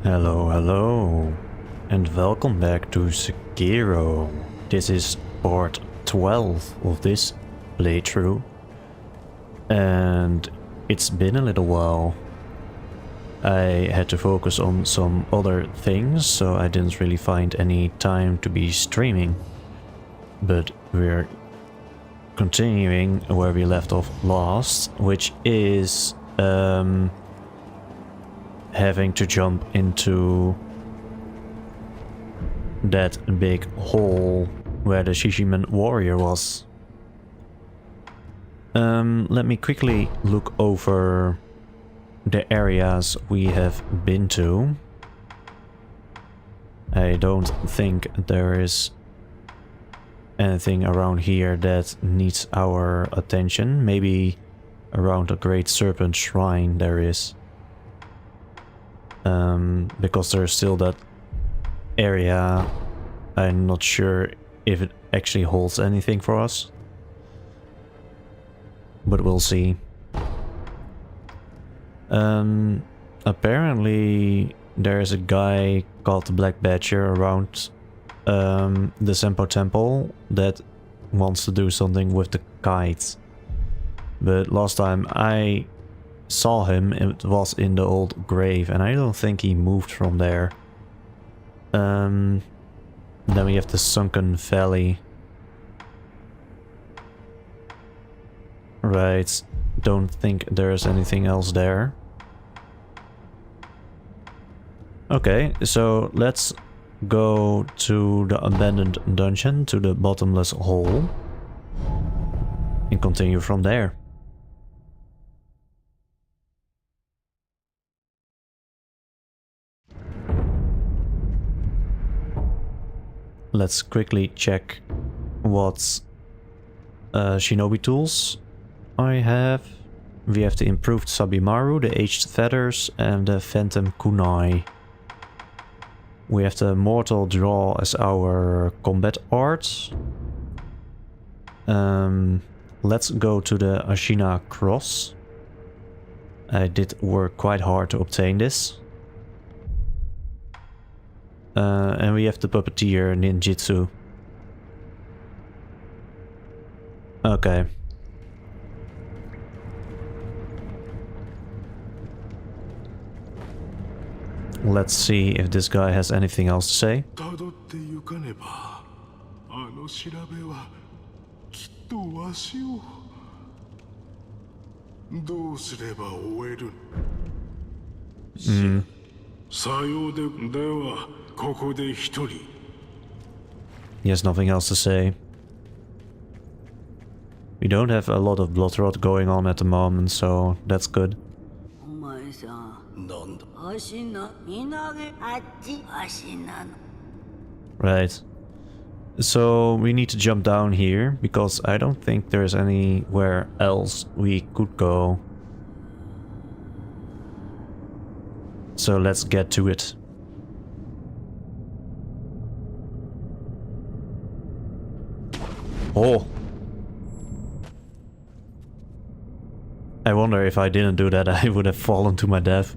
Hello, hello, and welcome back to Sekiro. This is part 12 of this playthrough, and it's been a little while. I had to focus on some other things, so I didn't really find any time to be streaming. But we're continuing where we left off last, which is having to jump into that big hole where the Shishiman warrior was. Let me quickly look over the areas we have been to. I don't think there is anything around here that needs our attention. Maybe around the Great Serpent Shrine there is. Because there's still that area. I'm not sure if it actually holds anything for us, but we'll see. Apparently there's a guy called the Black Badger around the Senpo Temple that wants to do something with the kites. But last time I saw him, it was in the old grave, and I don't think he moved from there. Then we have the Sunken Valley. Right, don't think there's anything else there. Okay, so let's go to the abandoned dungeon, to the Bottomless Hole, and continue from there. Let's quickly check what shinobi tools I have. We have the improved Sabimaru, the aged feathers, and the phantom kunai. We have the mortal draw as our combat art. Let's go to the Ashina cross. I did work quite hard to obtain this. And we have the puppeteer ninjutsu. Okay. Let's see if this guy has anything else to say. He has nothing else to say. We don't have a lot of blood rot going on at the moment, so that's good. Right. So we need to jump down here, because I don't think there's anywhere else we could go. So let's get to it. Oh! I wonder if I didn't do that, I would have fallen to my death.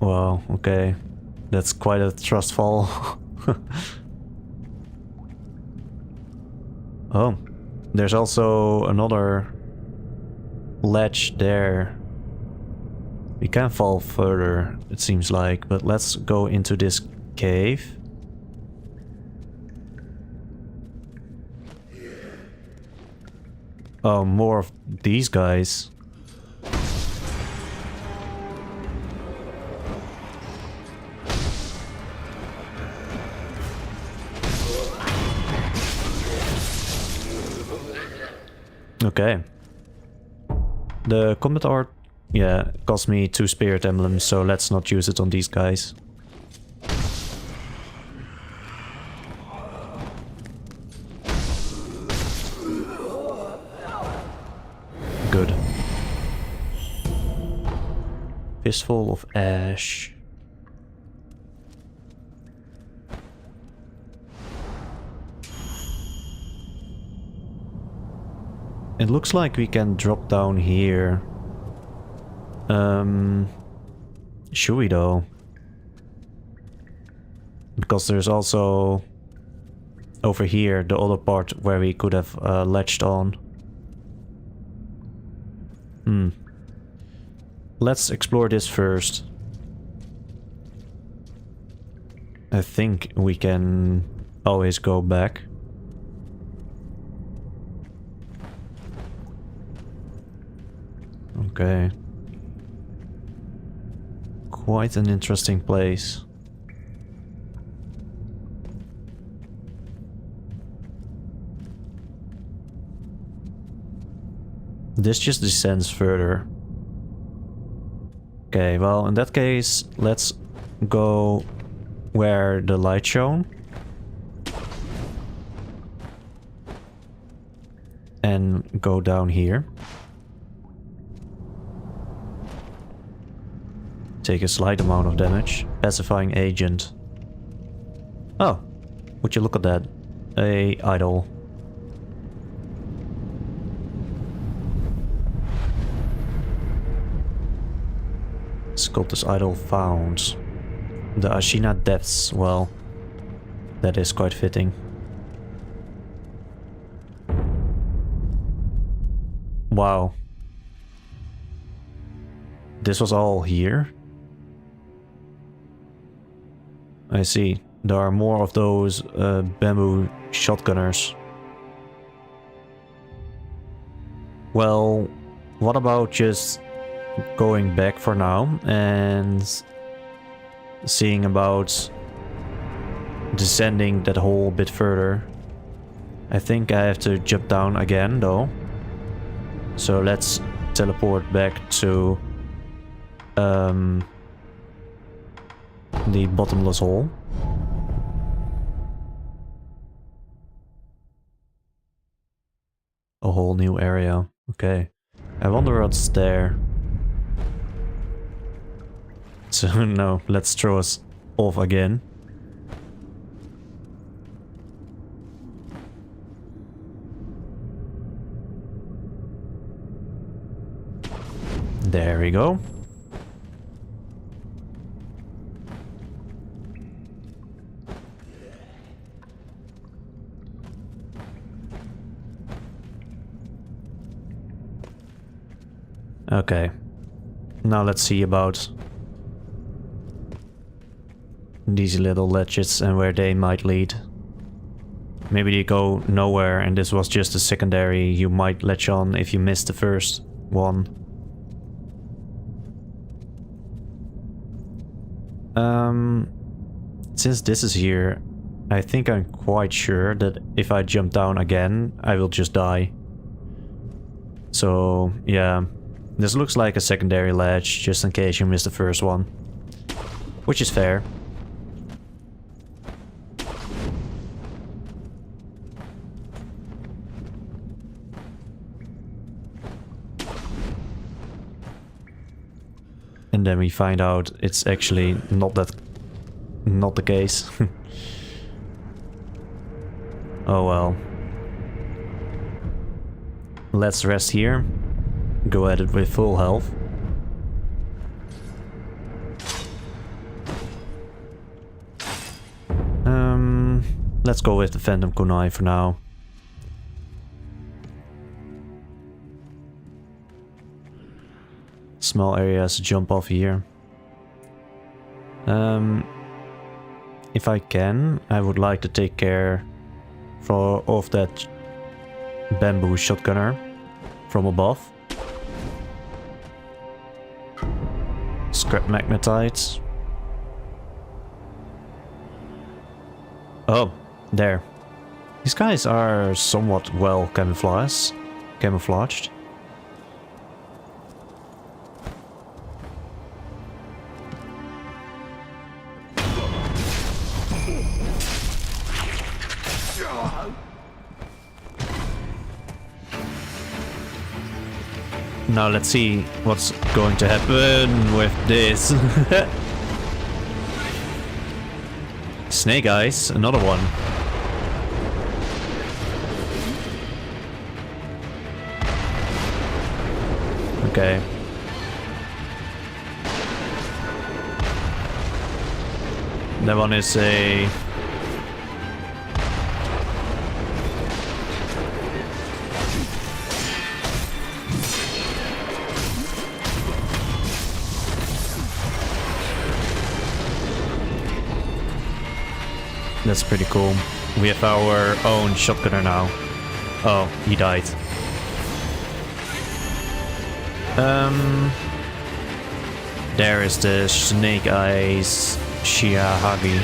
Wow, okay. That's quite a thrust fall. Oh, there's also another ledge there. We can fall further, it seems like, but let's go into this cave. Oh, more of these guys. Okay. The combat art, yeah, cost me 2 spirit emblems, so let's not use it on these guys. Good. Fistful of ash. It looks like we can drop down here. Should we though? Because there's also over here the other part where we could have latched on. Let's explore this first. I think we can always go back. Okay. Quite an interesting place. This just descends further. Okay, well, in that case, let's go where the light shone. And go down here. Take a slight amount of damage. Pacifying agent. Oh, would you look at that? A idol. Sculptor's idol found. The Ashina Depths. Well, that is quite fitting. Wow. This was all here? I see. There are more of those bamboo shotgunners. Well, what about just going back for now and seeing about descending that hole a bit further? I think I have to jump down again though. So let's teleport back to the bottomless hole. A whole new area. Okay. I wonder what's there. So no, let's throw us off again. There we go. Okay. Now let's see about these little ledges and where they might lead. Maybe they go nowhere and this was just a secondary you might latch on if you missed the first one. Since this is here, I think I'm quite sure that if I jump down again, I will just die. So, yeah. This looks like a secondary ledge, just in case you missed the first one. Which is fair. And then we find out it's actually not the case. Oh well. Let's rest here. Go at it with full health. Let's go with the Phantom Kunai for now. Small areas jump off here. If I can, I would like to take care of that bamboo shotgunner from above. Scrap magnetites. Oh, there. These guys are somewhat well camouflaged. Now let's see what's going to happen with this. Snake Eyes, another one. Okay. That one is a... That's pretty cool. We have our own shotgunner now. Oh, he died. There is the Snake Eyes Shirahagi.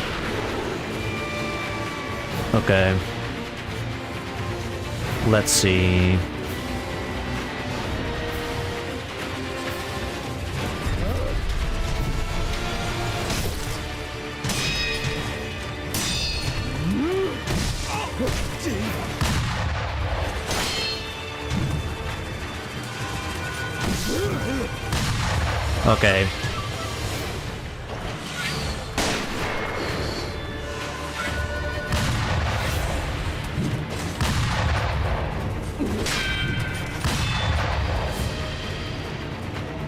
Okay. Let's see. Okay.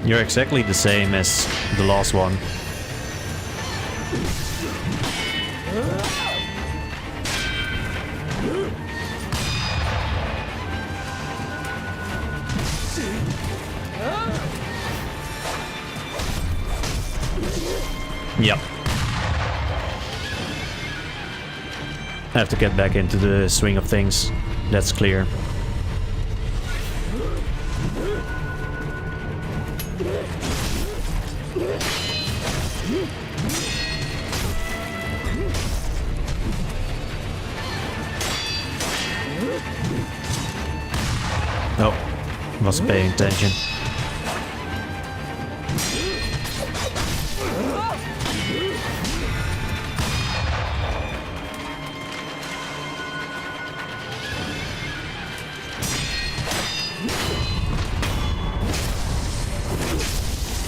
You're exactly the same as the last one. Yep. I have to get back into the swing of things. That's clear. Oh, wasn't paying attention.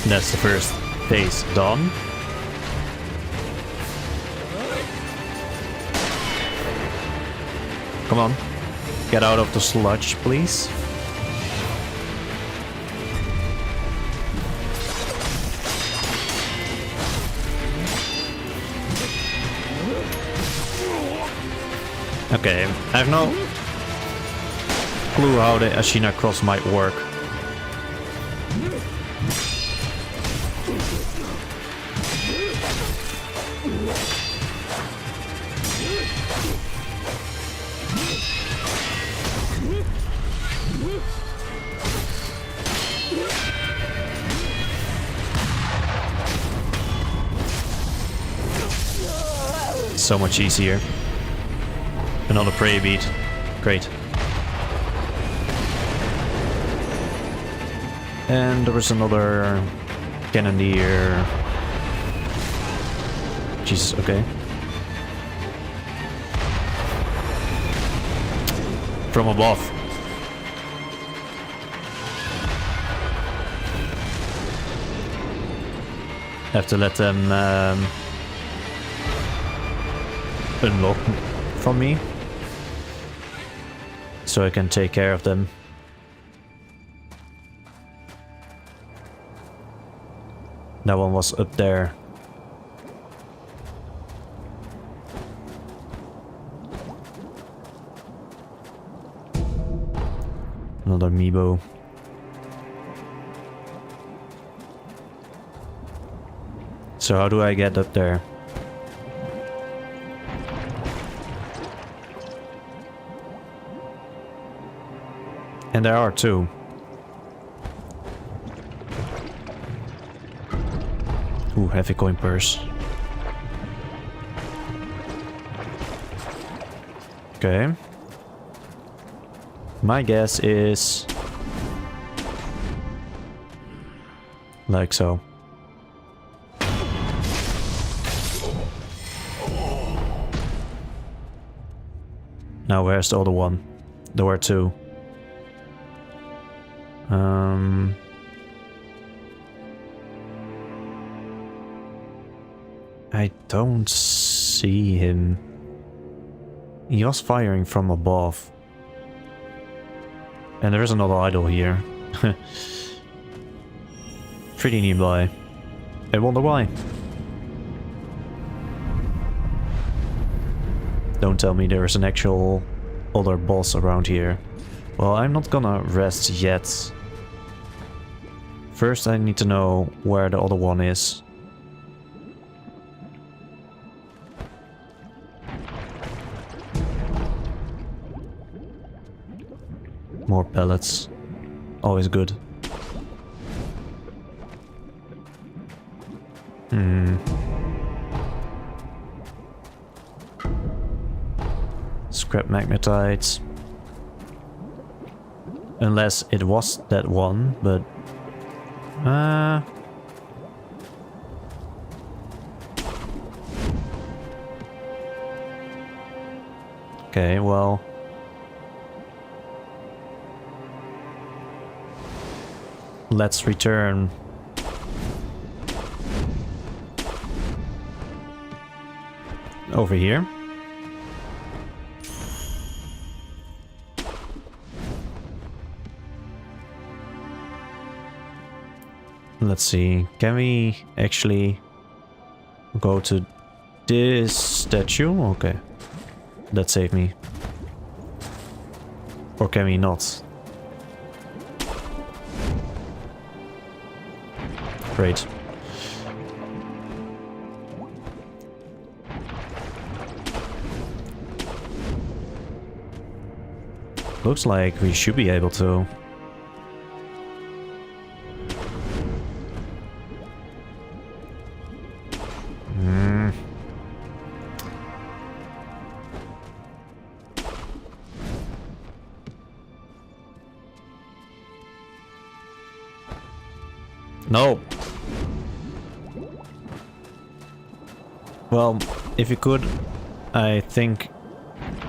That's the first phase done. Come on, get out of the sludge, please. Okay, I have no clue how the Ashina cross might work. So much easier. Another prey beat. Great. And there was another Cannondear. Jesus, okay. From above. Have to let them unlock from me, so I can take care of them. That one was up there. Another Mibu. So how do I get up there? And there are two. Ooh, heavy coin purse. Okay. My guess is... like so. Now where's the other one? There were two. I don't see him. He was firing from above. And there is another idol here. pretty nearby. I wonder why. Don't tell me there is an actual other boss around here. Well, I'm not gonna rest yet. First I need to know where the other one is. More pellets. Always good. Scrap magnetites. Unless it was that one, but... Okay, well... Let's return. Over here. Let's see, can we actually go to this statue? Okay, that saved me. Or can we not? Great. Looks like we should be able to. No. Well, if you could, I think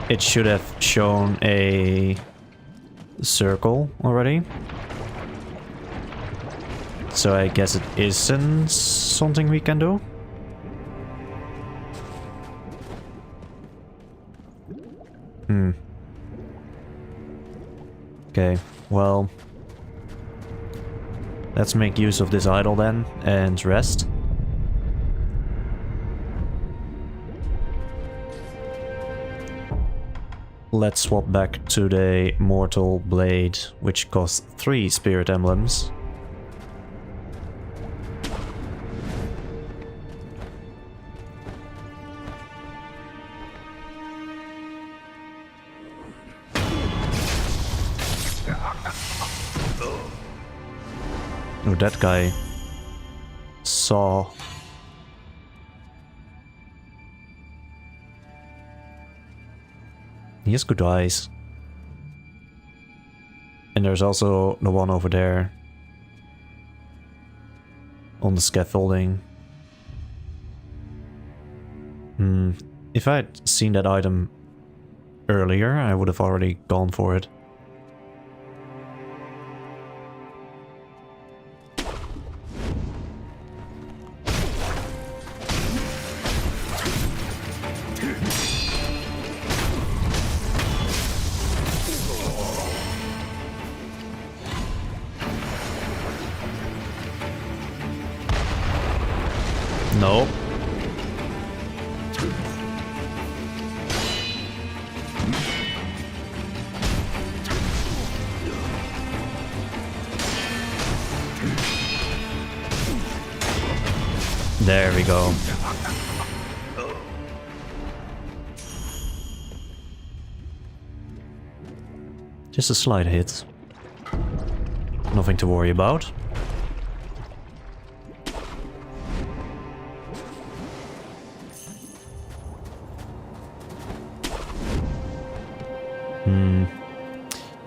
it should have shown a circle already. So I guess it isn't something we can do. Okay, well... Let's make use of this idol then, and rest. Let's swap back to the Mortal Blade, which costs 3 Spirit Emblems. Oh, that guy saw. He has good eyes. And there's also the one over there on the scaffolding. If I had seen that item earlier, I would have already gone for it. No. There we go. Just a slight hit. Nothing to worry about.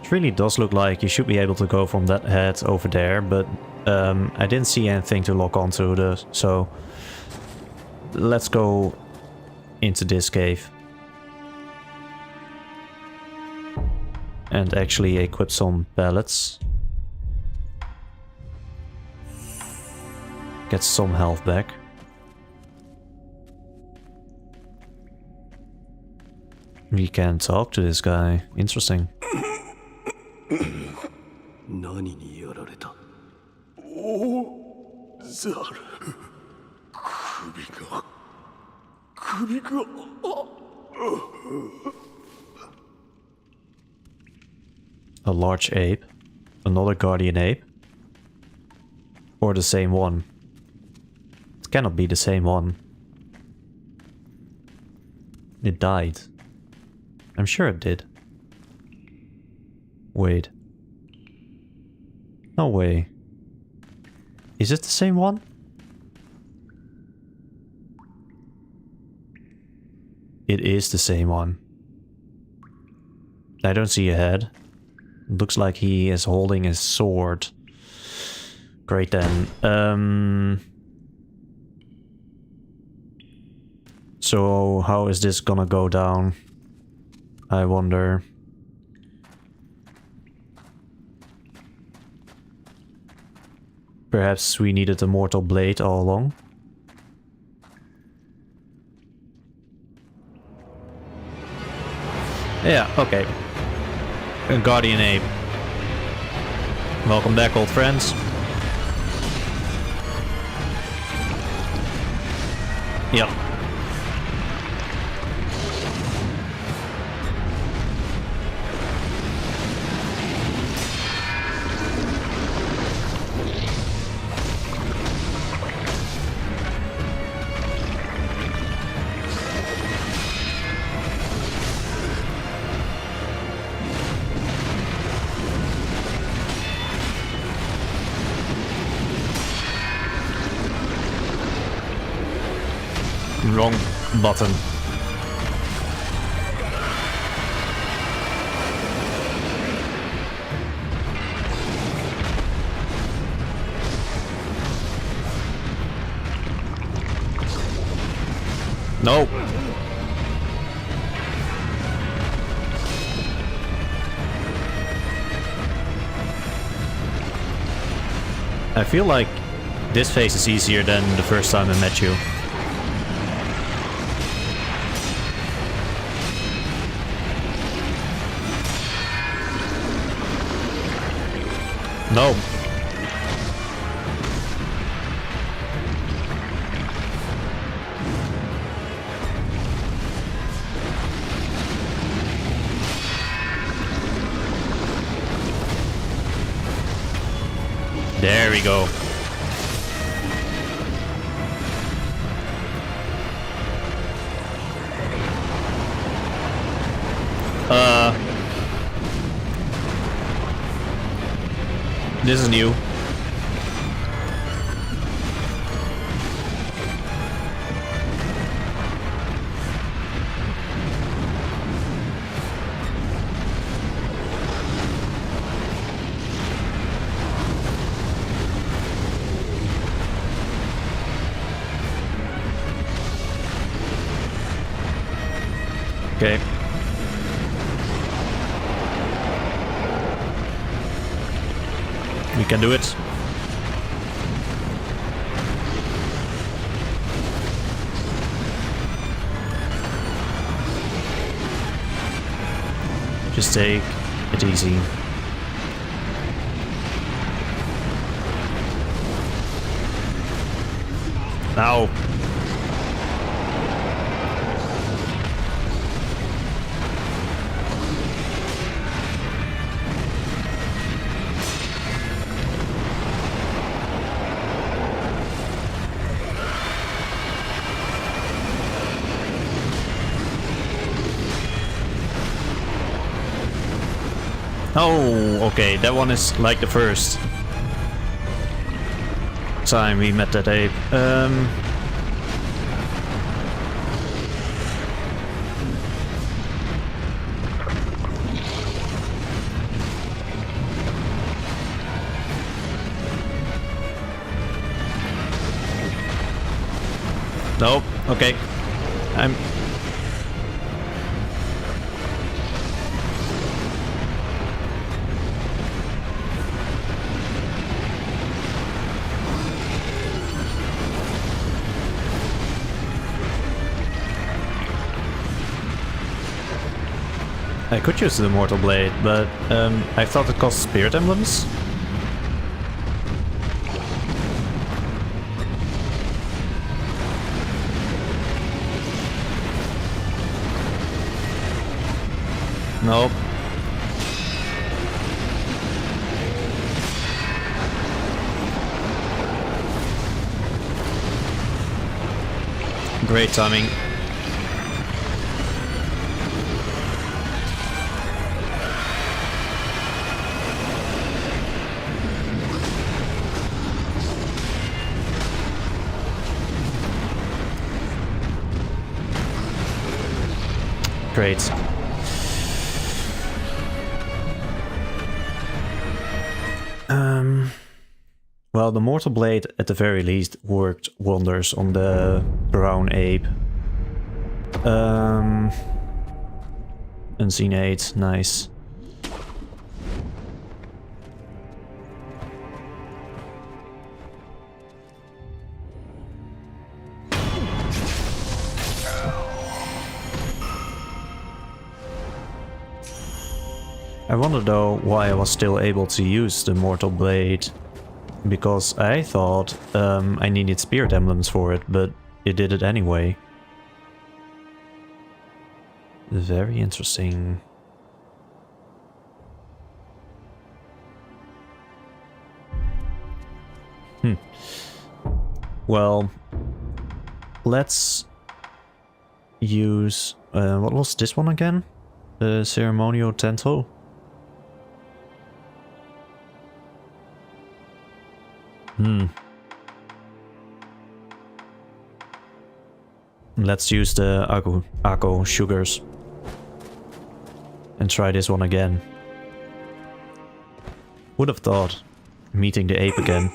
It really does look like you should be able to go from that head over there, but I didn't see anything to lock onto so let's go into this cave and actually equip some pellets. Get some health back. We can talk to this guy. Interesting. A large ape? Another guardian ape? Or the same one? It cannot be the same one. It died. I'm sure it did. Wait. No way. Is it the same one? It is the same one. I don't see a head. It looks like he is holding his sword. Great then. So how is this gonna go down? I wonder. Perhaps we needed a mortal blade all along. Yeah, okay. A Guardian Ape. Welcome back, old friends. Yep. Wrong button. No. I feel like this phase is easier than the first time I met you. No. There we go. This is new. Okay. We can do it. Just take it easy. Ow. Oh, okay, that one is like the first time we met that ape. Nope, okay. I could use the Mortal Blade, but I thought it cost Spirit Emblems. Nope. Great timing. Great. Well, the Mortal Blade at the very least worked wonders on the brown ape. Unseen 8, nice. I wonder though why I was still able to use the Mortal Blade. Because I thought I needed spirit emblems for it, but it did it anyway. Very interesting. Well, let's use... what was this one again? The Ceremonial Tento? Let's use the Ako sugars. And try this one again. Would have thought meeting the ape again.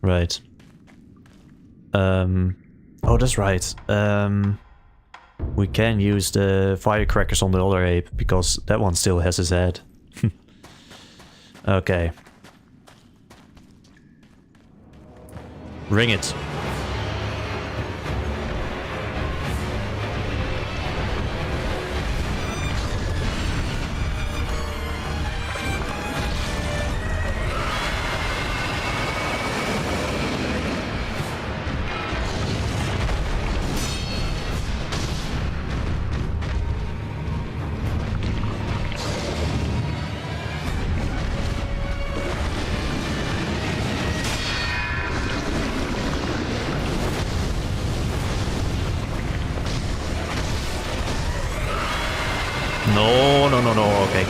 Right. Oh, that's right. We can use the firecrackers on the other ape, because that one still has his head. Okay. Ring it. No, okay.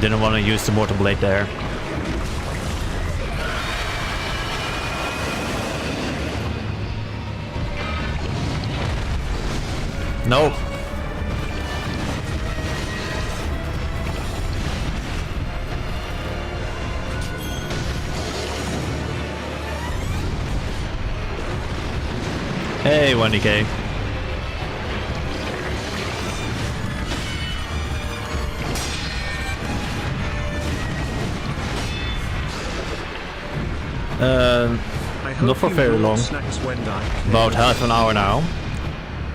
Didn't want to use the Mortal Blade there. No. Hey, 1DK. Not for very long. About half an hour now.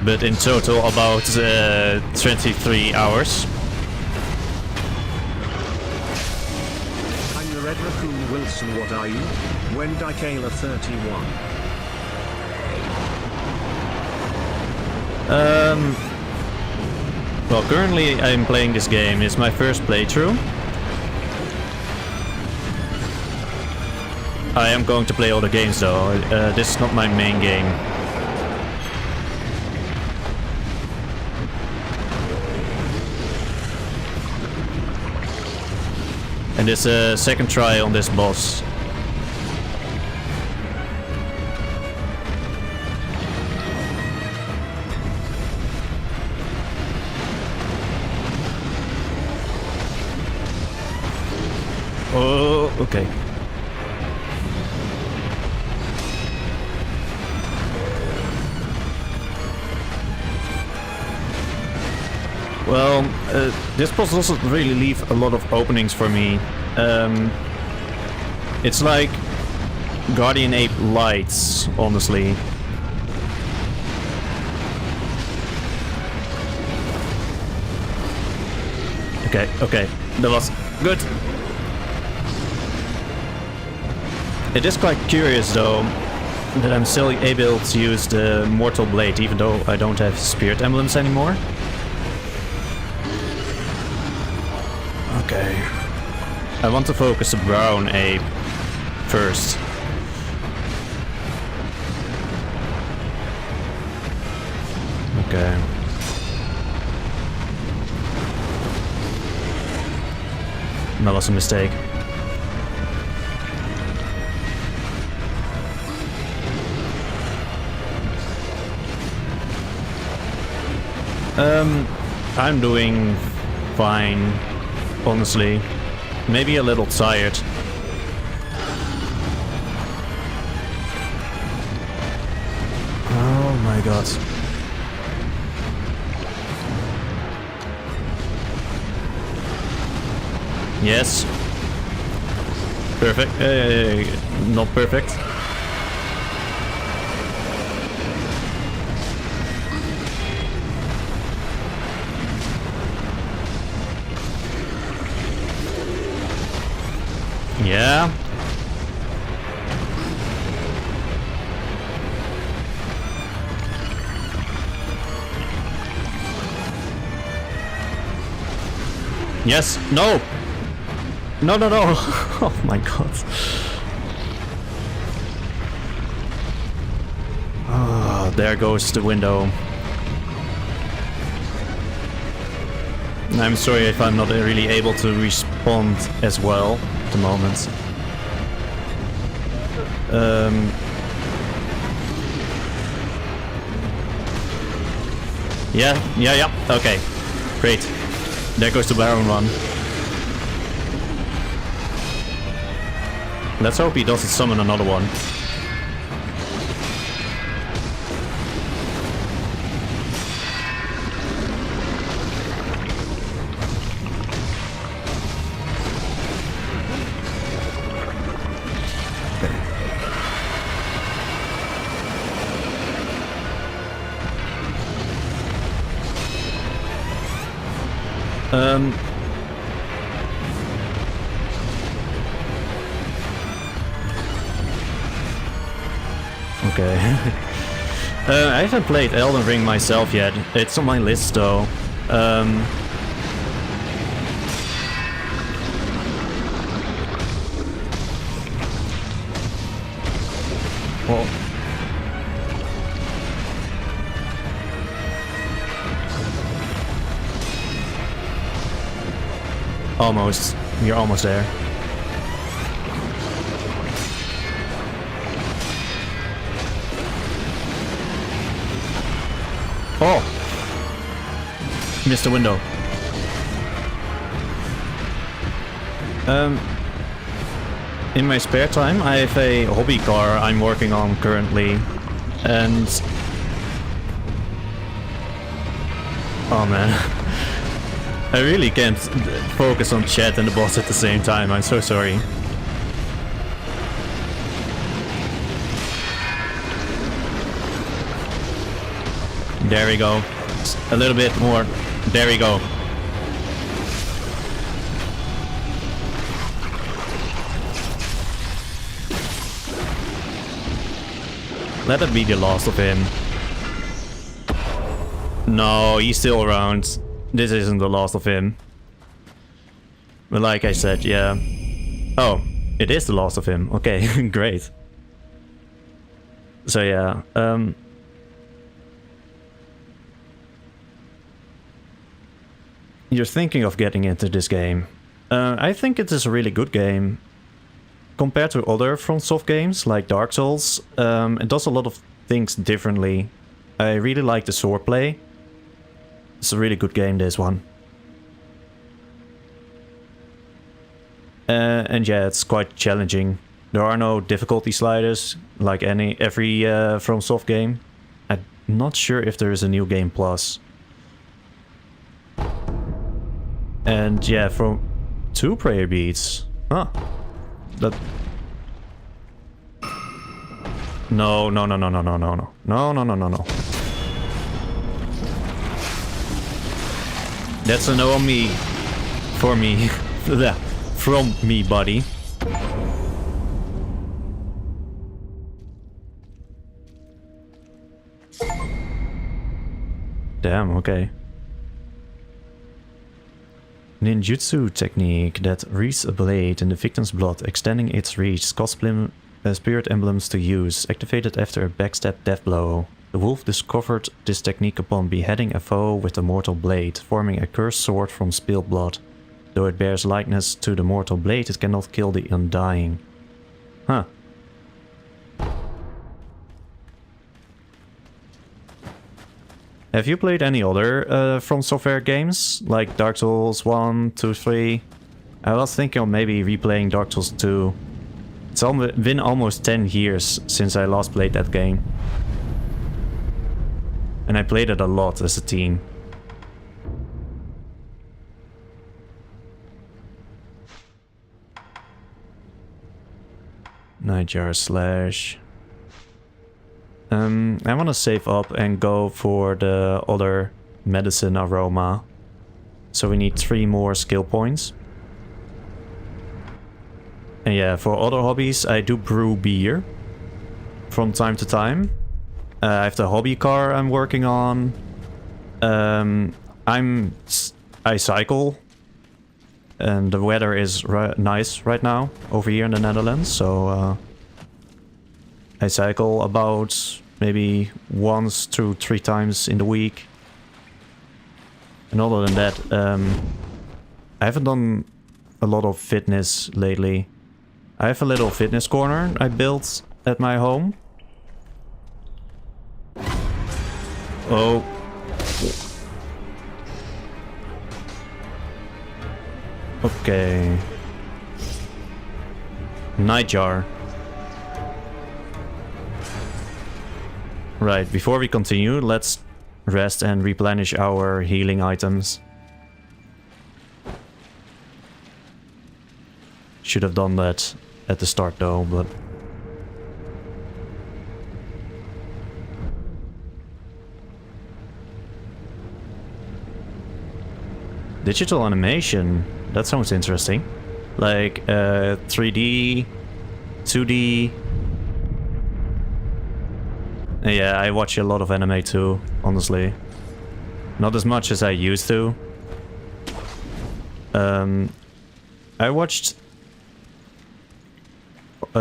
But in total about 23 hours. I'm the Red Raccoon Wilson, what are you? Wendy Kayla 31. Well, currently I'm playing this game. It's my first playthrough. I am going to play all the games though. This is not my main game. And it's a second try on this boss. Oh, okay. Well, this boss doesn't really leave a lot of openings for me. It's like Guardian Ape lights, honestly. Okay, okay. That was good. It is quite curious though that I'm still able to use the Mortal Blade even though I don't have Spirit Emblems anymore. Okay. I want to focus the Brown Ape first. Okay. That was a mistake. I'm doing fine, honestly. Maybe a little tired. Oh my god. Yes. Perfect. Not perfect. Yeah. Yes. No. No, no, no. Oh my god. Oh, there goes the window. I'm sorry if I'm not really able to respond as well at the moment. Yeah. Okay. Great. There goes the Baron one. Let's hope he doesn't summon another one. Okay. I haven't played Elden Ring myself yet. It's on my list though. Well, almost. You're almost there. Oh! Missed the window. In my spare time, I have a hobby car I'm working on currently. And... oh man. I really can't focus on chat and the boss at the same time, I'm so sorry. There we go. A little bit more. There we go. Let it be the last of him. No, he's still around. This isn't the last of him. But like I said, yeah. Oh, it is the last of him. Okay, great. So yeah, you're thinking of getting into this game. I think it is a really good game. Compared to other FromSoft games, like Dark Souls, it does a lot of things differently. I really like the swordplay. It's a really good game, this one. And yeah, it's quite challenging. There are no difficulty sliders, like every FromSoft game. I'm not sure if there is a new game plus. And yeah, from 2 prayer beads. Huh. That... No. That's a no on me. For me. From me, buddy. Damn, okay. Ninjutsu technique that wreathes a blade in the victim's blood, extending its reach, costs spirit emblems to use, activated after a backstab death blow. The wolf discovered this technique upon beheading a foe with a mortal blade, forming a cursed sword from spilled blood. Though it bears likeness to the mortal blade, it cannot kill the undying. Huh. Have you played any other FromSoftware games? Like Dark Souls 1, 2, 3? I was thinking of maybe replaying Dark Souls 2. It's been almost 10 years since I last played that game. And I played it a lot as a teen. Nightjar slash. I want to save up and go for the other medicine aroma. So we need 3 more skill points. And yeah, for other hobbies, I do brew beer from time to time. I have the hobby car I'm working on. I cycle. And the weather is nice right now over here in the Netherlands, so I cycle about maybe once to 3 times in the week. And other than that, I haven't done a lot of fitness lately. I have a little fitness corner I built at my home. Oh. Okay. Nightjar. Right, before we continue, let's rest and replenish our healing items. Should have done that at the start though, but... Digital animation, that sounds interesting. Like 3D, 2D... Yeah, I watch a lot of anime too, honestly. Not as much as I used to. I watched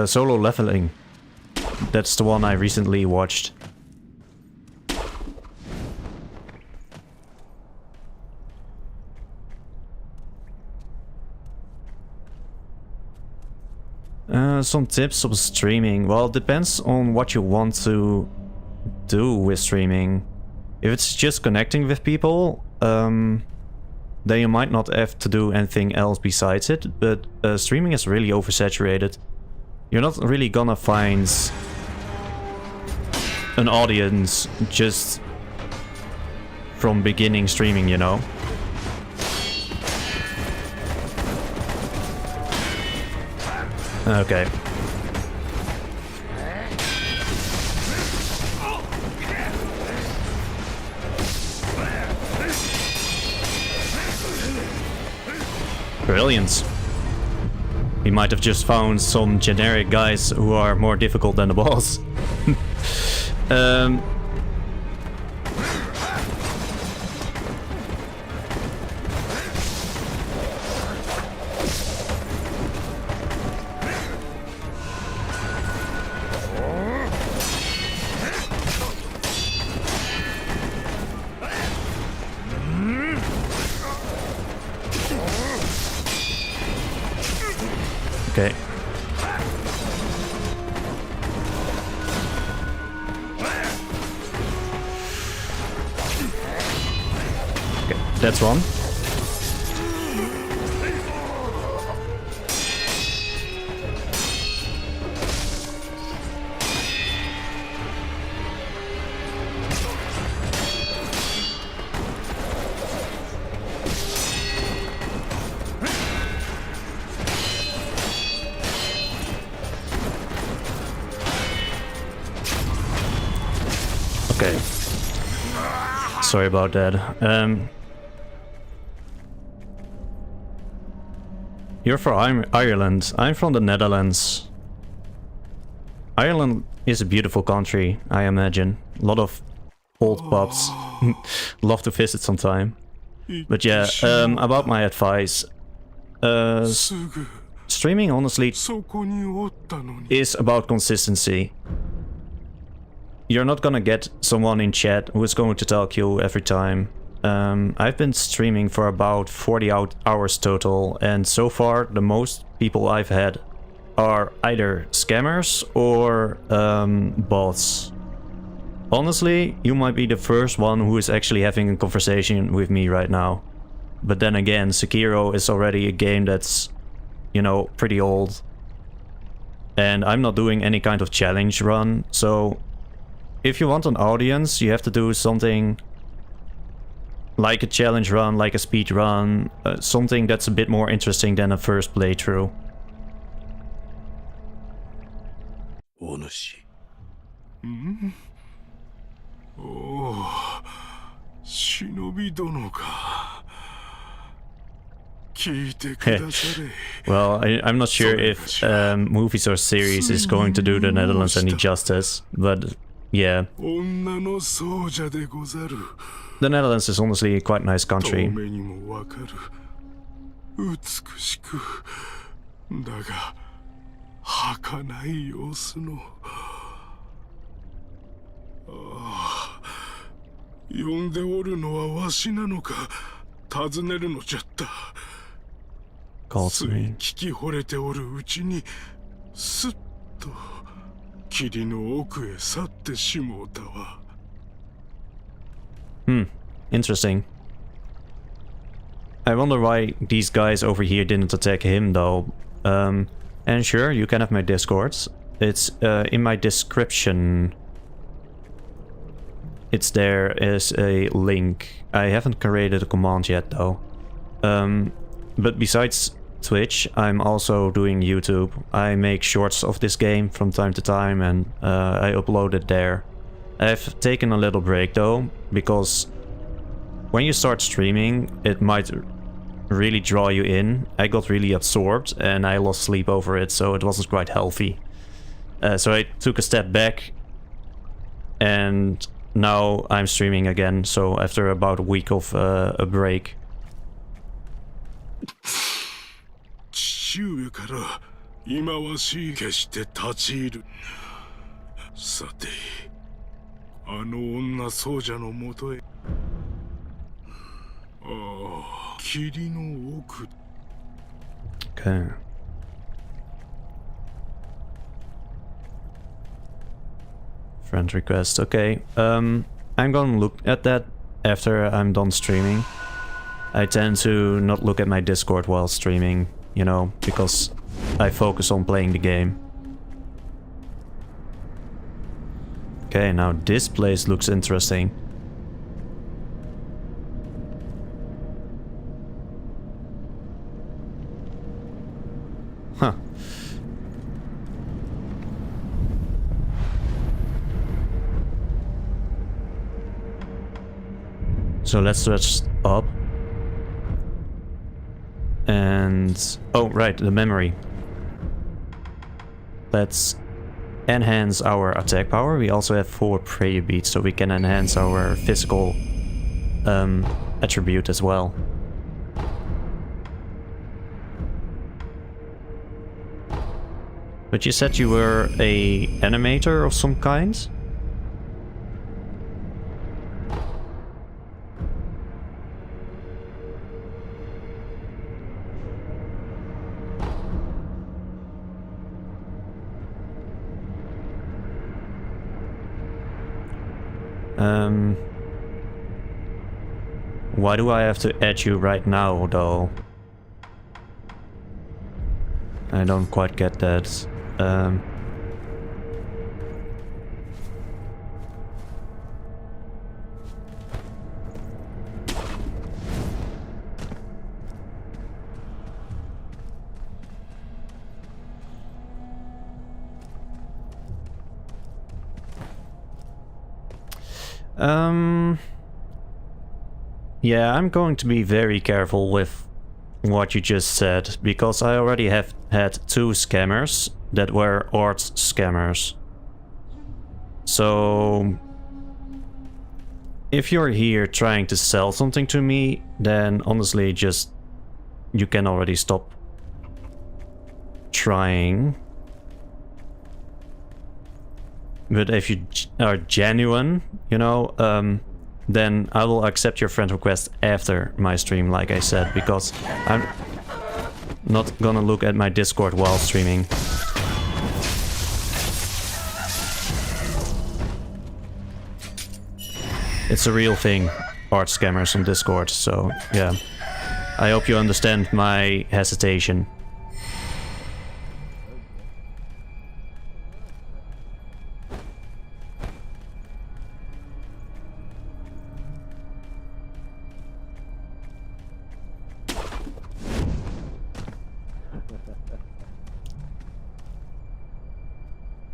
Solo Leveling. That's the one I recently watched. Some tips of streaming. Well, it depends on what you want to do with streaming. If it's just connecting with people, then you might not have to do anything else besides it, but streaming is really oversaturated. You're not really gonna find an audience just from beginning streaming, you know? Okay. Brilliant. We might have just found some generic guys who are more difficult than the boss. Okay. Okay, that's one. Okay. Sorry about that. You're from Ireland. I'm from the Netherlands. Ireland is a beautiful country, I imagine. A lot of old pubs. Love to visit sometime. But yeah, about my advice. Streaming, honestly, is about consistency. You're not gonna get someone in chat who is going to talk you every time. I've been streaming for about 40 hours total, and so far the most people I've had are either scammers or bots. Honestly, you might be the first one who is actually having a conversation with me right now. But then again, Sekiro is already a game that's, you know, pretty old. And I'm not doing any kind of challenge run, so if you want an audience, you have to do something like a challenge run, like a speed run, something that's a bit more interesting than a first playthrough. Oh, shinobi dono ka. Well, I'm not sure if movies or series is going to do the Netherlands any justice, but yeah. The Netherlands is honestly a quite nice country. Calls me. Interesting. I wonder why these guys over here didn't attack him though. And sure, you can have my Discords. It's in my description. It's there as a link. I haven't created a command yet though. But besides Twitch, I'm also doing YouTube. I make shorts of this game from time to time and I upload it there. I've taken a little break though, because when you start streaming, it might really draw you in. I got really absorbed and I lost sleep over it, so it wasn't quite healthy. So I took a step back and now I'm streaming again, so after about a week of a break. 父上から忌まわしい決して立ち入る。さて、あの女奏者のもとへ。ああ、霧の奥。Okay. Friend request. Okay. I'm gonna look at that after I'm done streaming. I tend to not look at my Discord while streaming, you know, because I focus on playing the game. Okay, now this place looks interesting. Huh. So let's switch up. And oh right, the memory. Let's enhance our attack power. We also have 4 prayer beads, so we can enhance our physical attribute as well. But you said you were a animator of some kind? Why do I have to add you right now, though? I don't quite get that. Yeah, I'm going to be very careful with what you just said, because I already have had 2 scammers that were art scammers. So if you're here trying to sell something to me, then honestly just you can already stop trying. But if you are genuine, you know, then I will accept your friend request after my stream, like I said, because I'm not gonna look at my Discord while streaming. It's a real thing, art scammers on Discord, so yeah. I hope you understand my hesitation.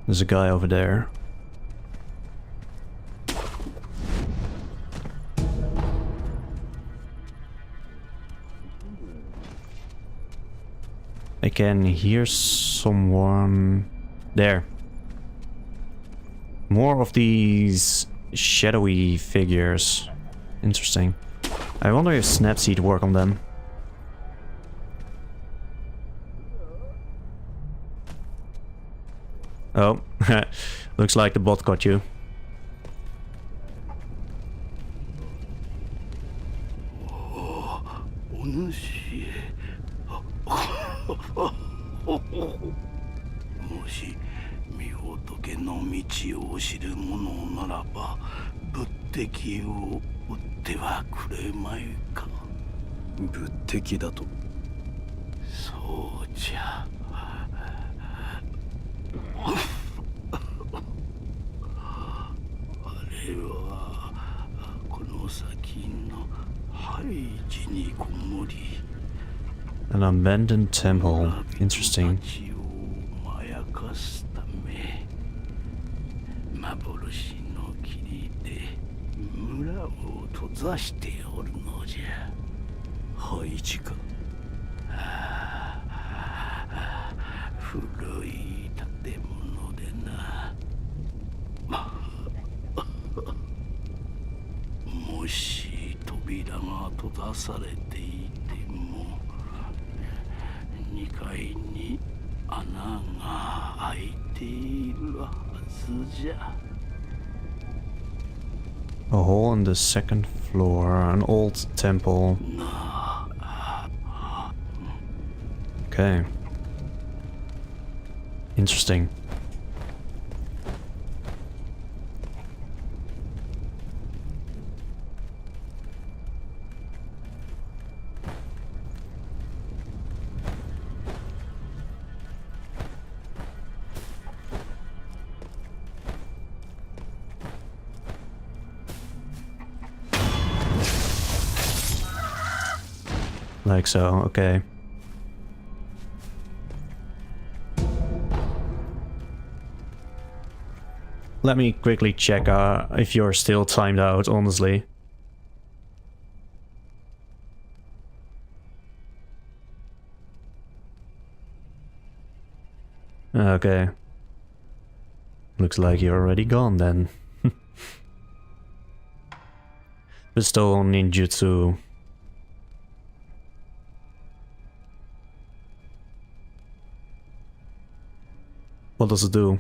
There's a guy over there. I can hear someone there. More of these shadowy figures. Interesting. I wonder if Snapseed work on them. Oh, looks like the bot got you. An abandoned temple. Interesting. A hole on the second floor, an old temple. Okay. Interesting. Like so, okay. Let me quickly check if you're still timed out, honestly. Okay. Looks like you're already gone then. Bestow on ninjutsu. What does it do?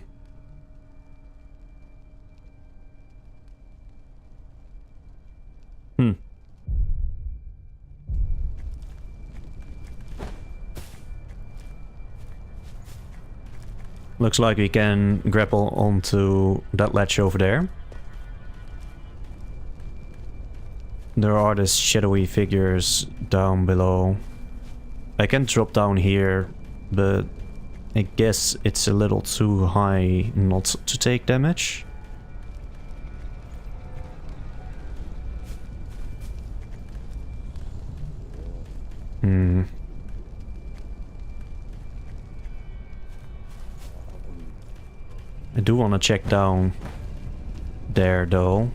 Looks like we can grapple onto that ledge over there. There are these shadowy figures down below. I can drop down here, but I guess it's a little too high not to take damage. I do want to check down there though.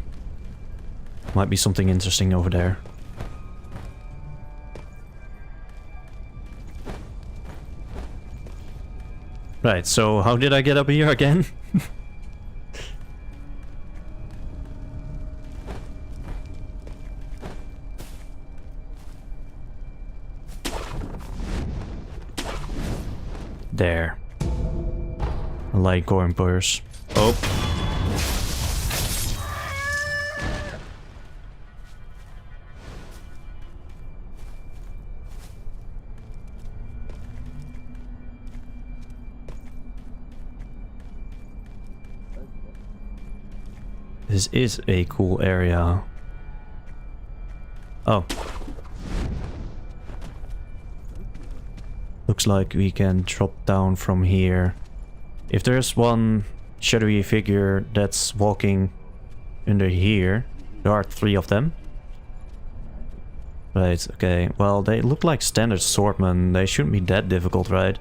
Might be something interesting over there. Right, so how did I get up here again? There. Litecoin purse. Oh. This is a cool area. Oh. Looks like we can drop down from here. If there's one shadowy figure that's walking under here, there are 3 of them. Right, okay. Well, they look like standard swordmen. They shouldn't be that difficult, right?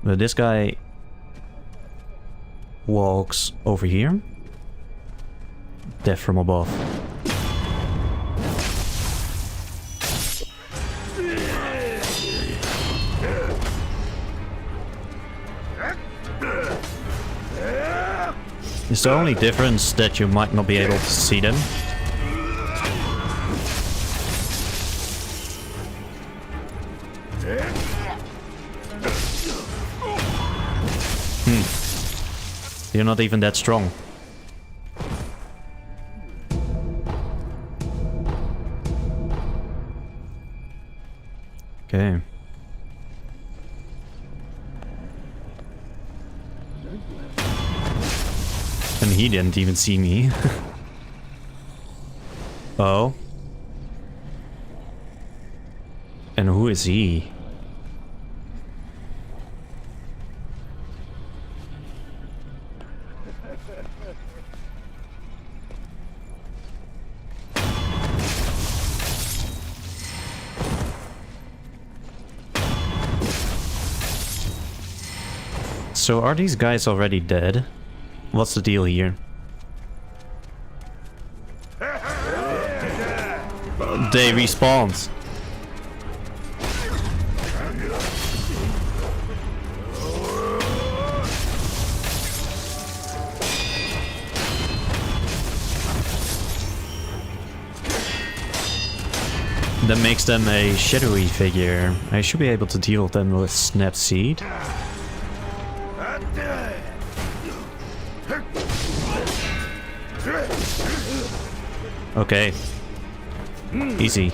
But this guy walks over here. Death from above. It's the only difference that you might not be able to see them. You're not even that strong. Okay. And he didn't even see me. Oh. And who is he? So are these guys already dead? What's the deal here? They respawned. That makes them a shadowy figure. I should be able to deal with them with Snap Seed. Okay. Easy.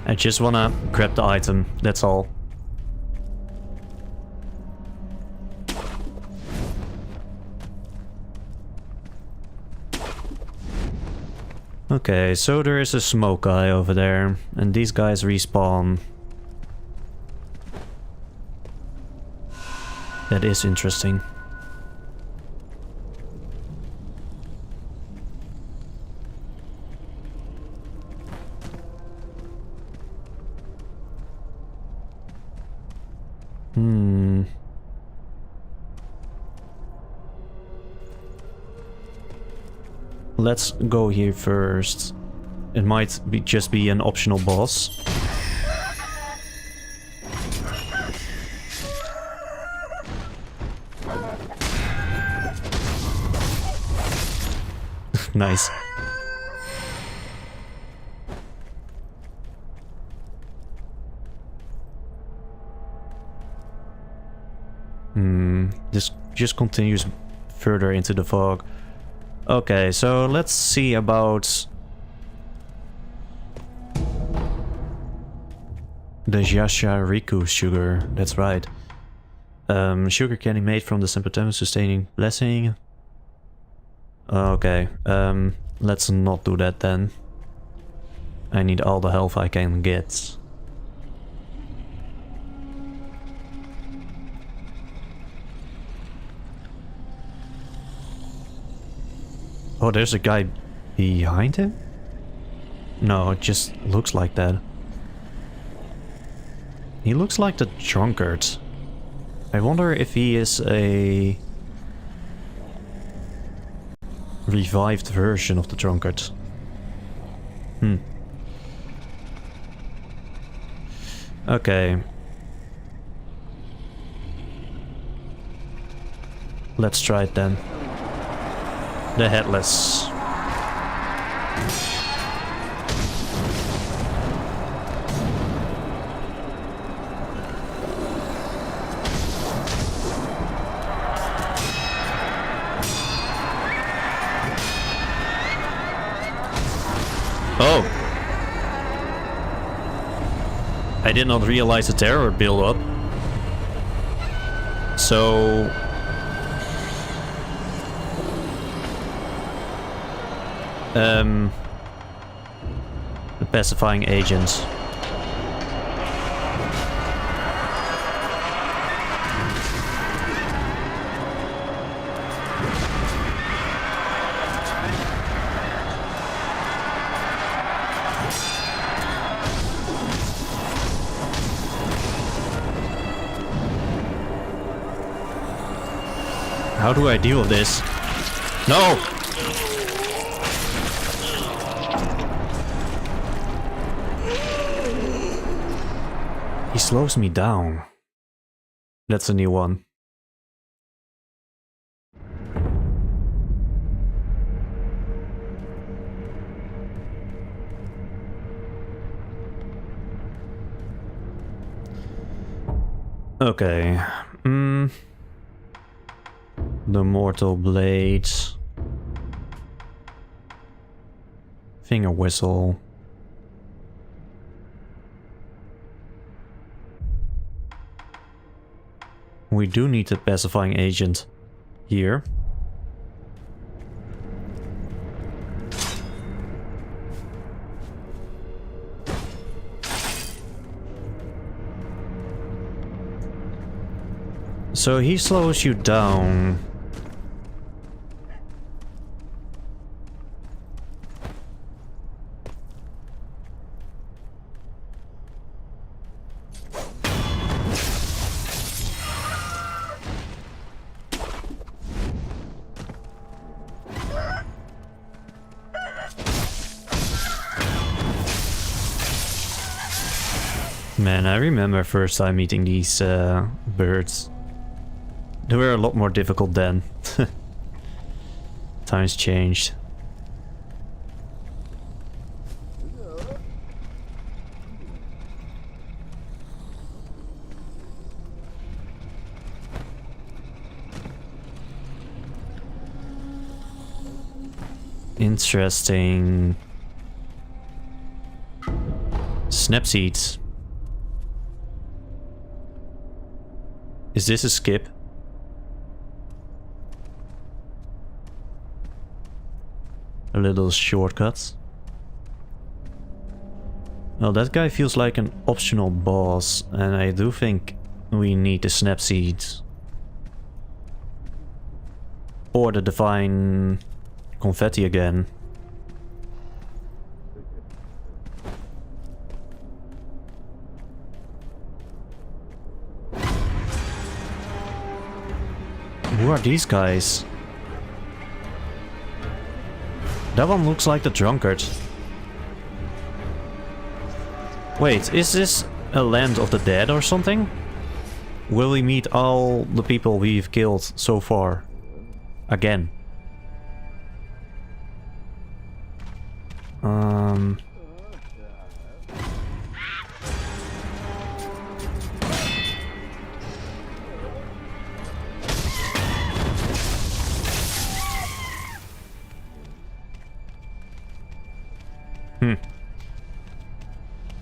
I just wanna grab the item, that's all. Okay, so there is a smoke guy over there, and these guys respawn. That is interesting. Let's go here first. It might be just be an optional boss. Nice. This just continues further into the fog. Okay, so let's see about the Yashariku sugar. That's right. Sugar candy made from the Sympatome sustaining blessing. Okay, let's not do that then. I need all the health I can get. Oh, there's a guy behind him? No, it just looks like that. He looks like the drunkard. I wonder if he is a revived version of the drunkard. Okay. Let's try it then. The Headless. Oh! I did not realize the terror build up. So... the pacifying agents. How do I deal with this? No! He slows me down. That's a new one. Okay. The Mortal Blades. Finger Whistle. We do need a pacifying agent here. So he slows you down. Man, I remember first time meeting these birds. They were a lot more difficult then. Times changed. Interesting. Snap seeds. Is this a skip? A little shortcut. Well, that guy feels like an optional boss, and I do think we need the snap seeds. Or the divine confetti again. Who are these guys? That one looks like the drunkard. Wait, is this a land of the dead or something? Will we meet all the people we've killed so far? Again.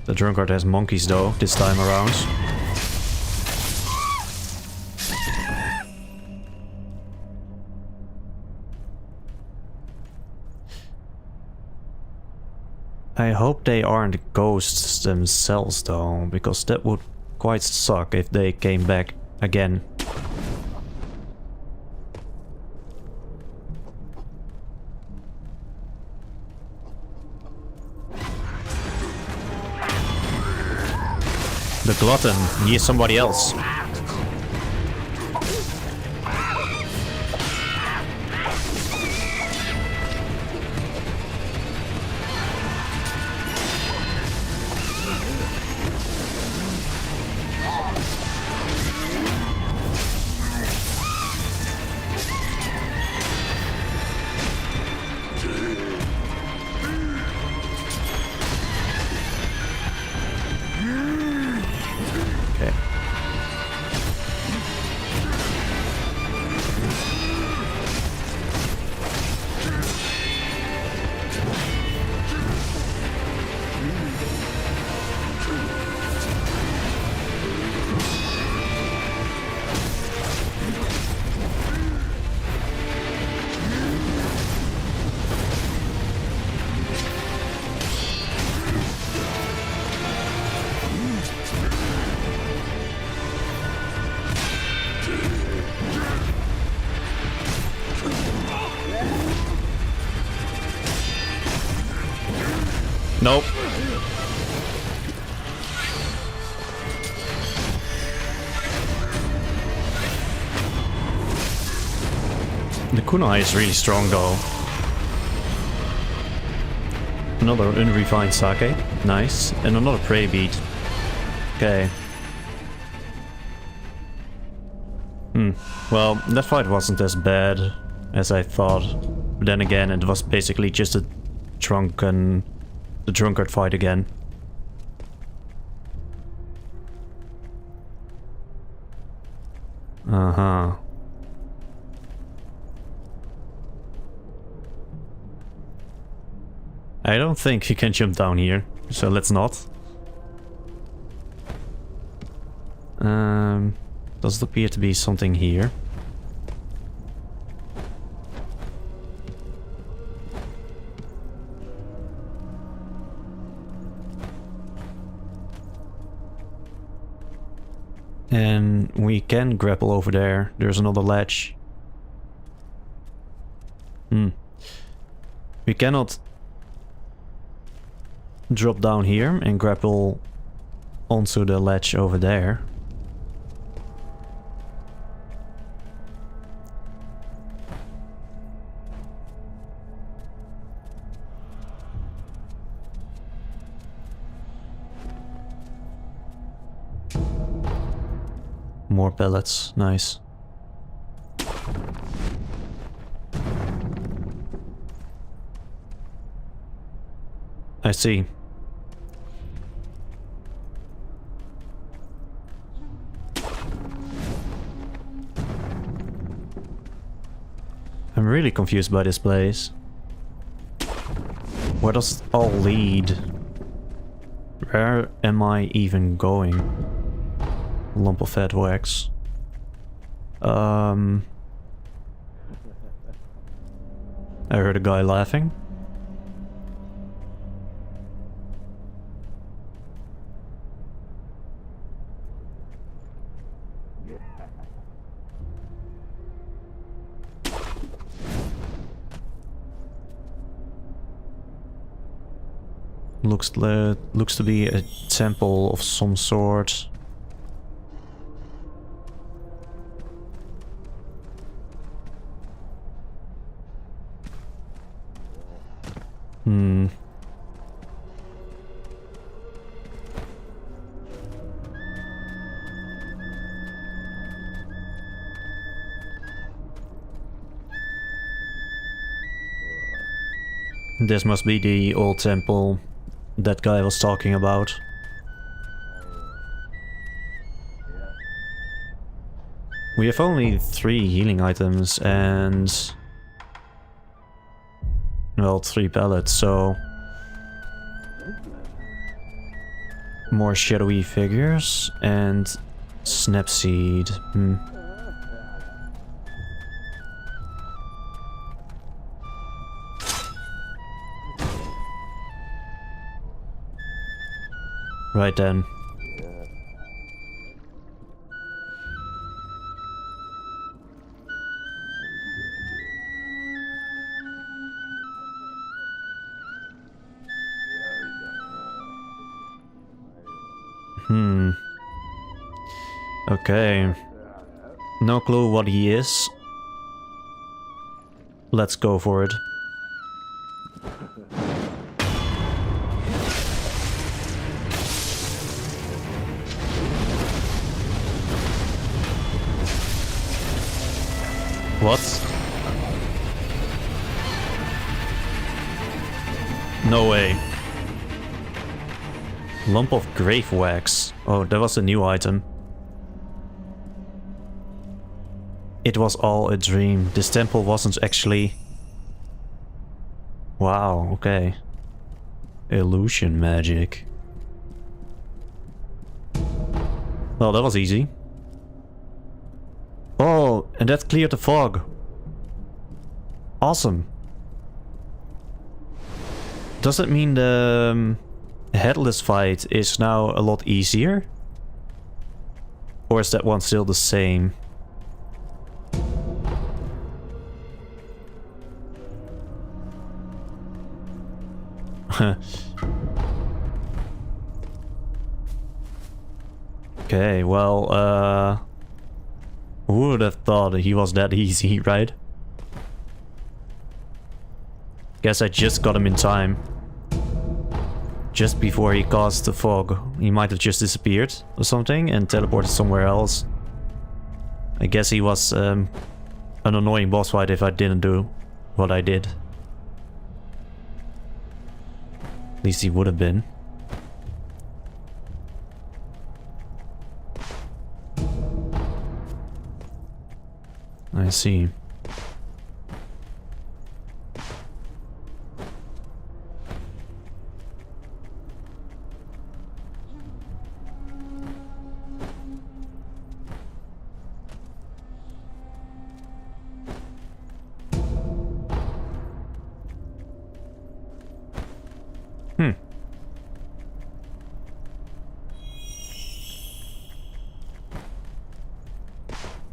The drunkard has monkeys though, this time around. I hope they aren't ghosts themselves though, because that would quite suck if they came back again. The Glutton. He is somebody else. Nope. The kunai is really strong though. Another unrefined sake. Nice. And another prey bead. Okay. Well, that fight wasn't as bad as I thought. But then again, it was basically just the drunkard fight again. Uh-huh. I don't think you can jump down here, so let's not. Does it appear to be something here? And we can grapple over there. There's another ledge. We cannot drop down here and grapple onto the ledge over there. More pellets, nice. I see. I'm really confused by this place. Where does it all lead? Where am I even going? Lump of fat wax. I heard a guy laughing. Looks to be a temple of some sort. This must be the old temple that guy was talking about. We have only 3 healing items and... well, 3 pellets, so... more shadowy figures and... snapseed. Right then. Okay. No clue what he is. Let's go for it. What? No way. Lump of grave wax. Oh, that was a new item. It was all a dream. This temple wasn't actually... Wow, okay. Illusion magic. Well, that was easy. Oh, and that cleared the fog. Awesome. Does it mean the headless fight is now a lot easier? Or is that one still the same? Okay, well, who would have thought he was that easy, right? Guess I just got him in time. Just before he caused the fog. He might have just disappeared or something and teleported somewhere else. I guess he was an annoying boss fight if I didn't do what I did. At least he would have been. I see.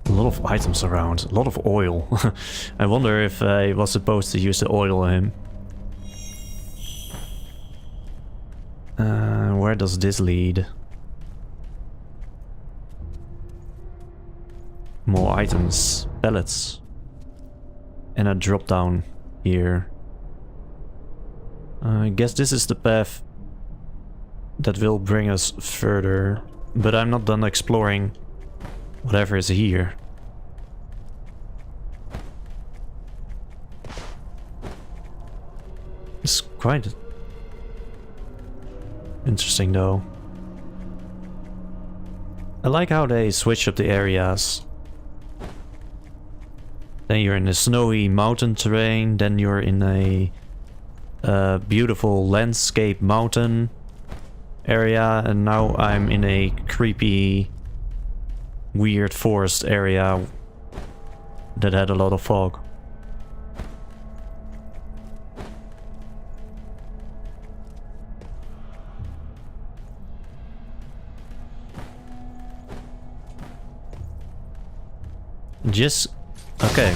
A lot of items around, a lot of oil. I wonder if I was supposed to use the oil on him. Where does this lead? More items, pellets. And a drop down here. I guess this is the path that will bring us further. But I'm not done exploring whatever is here. It's quite interesting though. I like how they switch up the areas. Then you're in a snowy mountain terrain, then you're in a beautiful landscape mountain area, and now I'm in a creepy, weird forest area that had a lot of fog. Just... okay.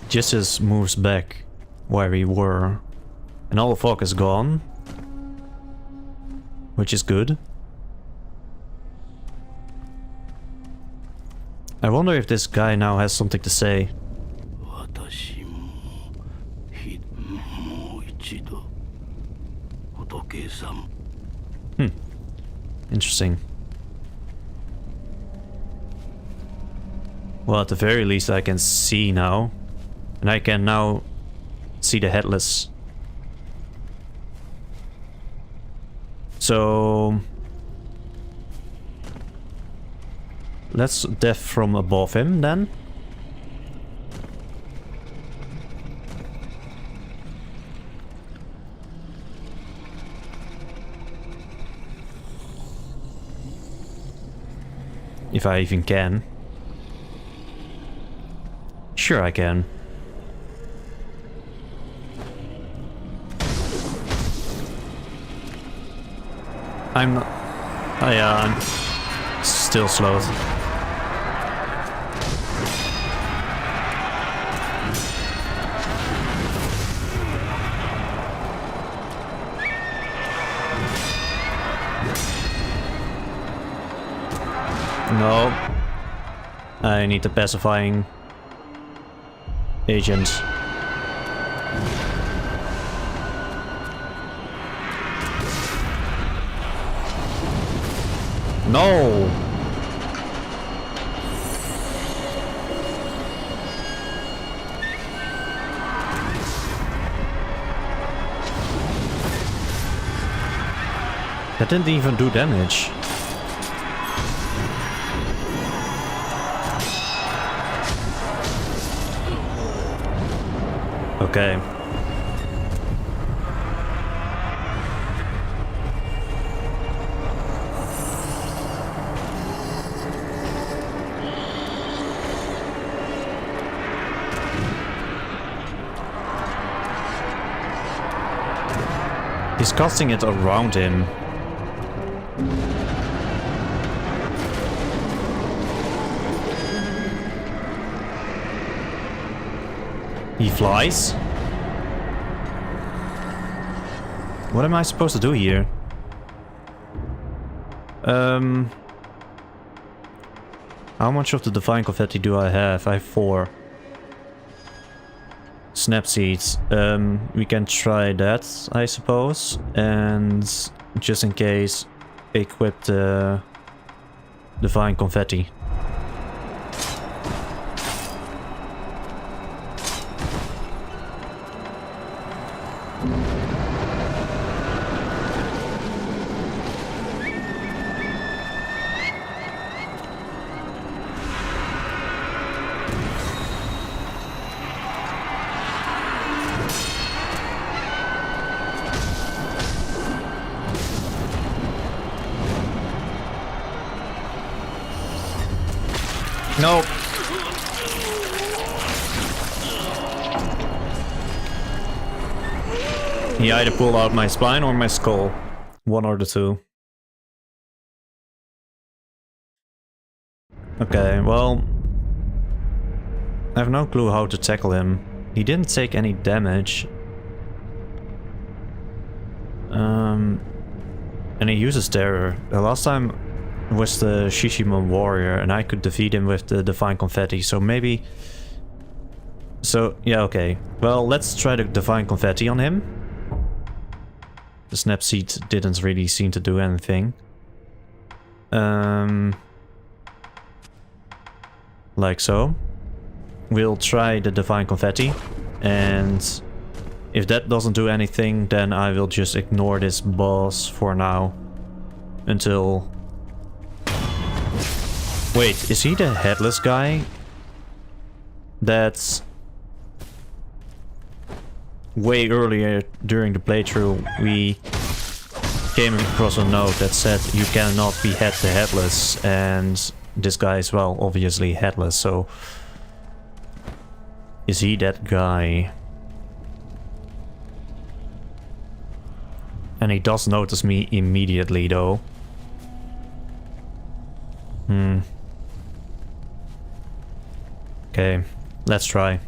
Just moves back where we were. And all the fog is gone. Which is good. I wonder if this guy now has something to say. Interesting. Well, at the very least I can see now. And I can now see the headless. So... let's death from above him then. If I even can. Sure I can. I'm not... oh yeah, I'm still slow. I need the pacifying agent. No! That didn't even do damage. Okay. He's casting it around him. He flies? What am I supposed to do here? How much of the divine confetti do I have? I have 4. Snap seeds. We can try that, I suppose. And just in case, equip the divine confetti. Nope. He either pulled out my spine or my skull. One or the two. Okay, well... I have no clue how to tackle him. He didn't take any damage. And he uses terror. The last time was the Shishimon warrior and I could defeat him with the divine confetti, so maybe... So, yeah, okay. Well, let's try the divine confetti on him. The snap seed didn't really seem to do anything. Like so. We'll try the divine confetti, and if that doesn't do anything, then I will just ignore this boss for now. Until... Wait, is he the headless guy? That's... Way earlier during the playthrough we came across a note that said you cannot behead the headless, and this guy is, well, obviously headless, so... Is he that guy? And he does notice me immediately, though. Okay, let's try.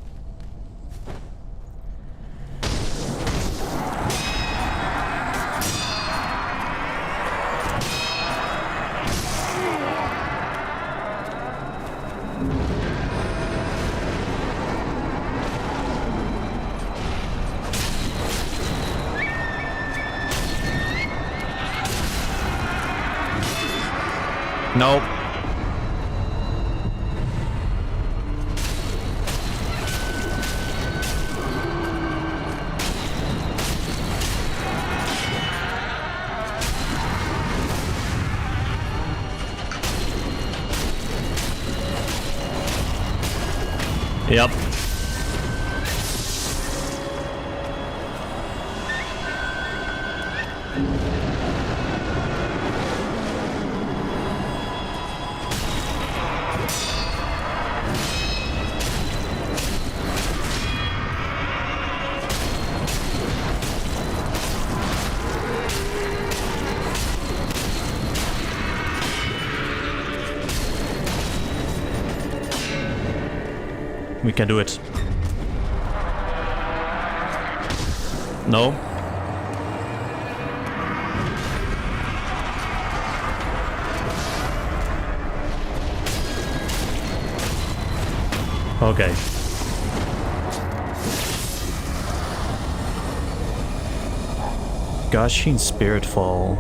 Nope. Yep. We can do it. No. Okay. Gaishin Spirit Fall.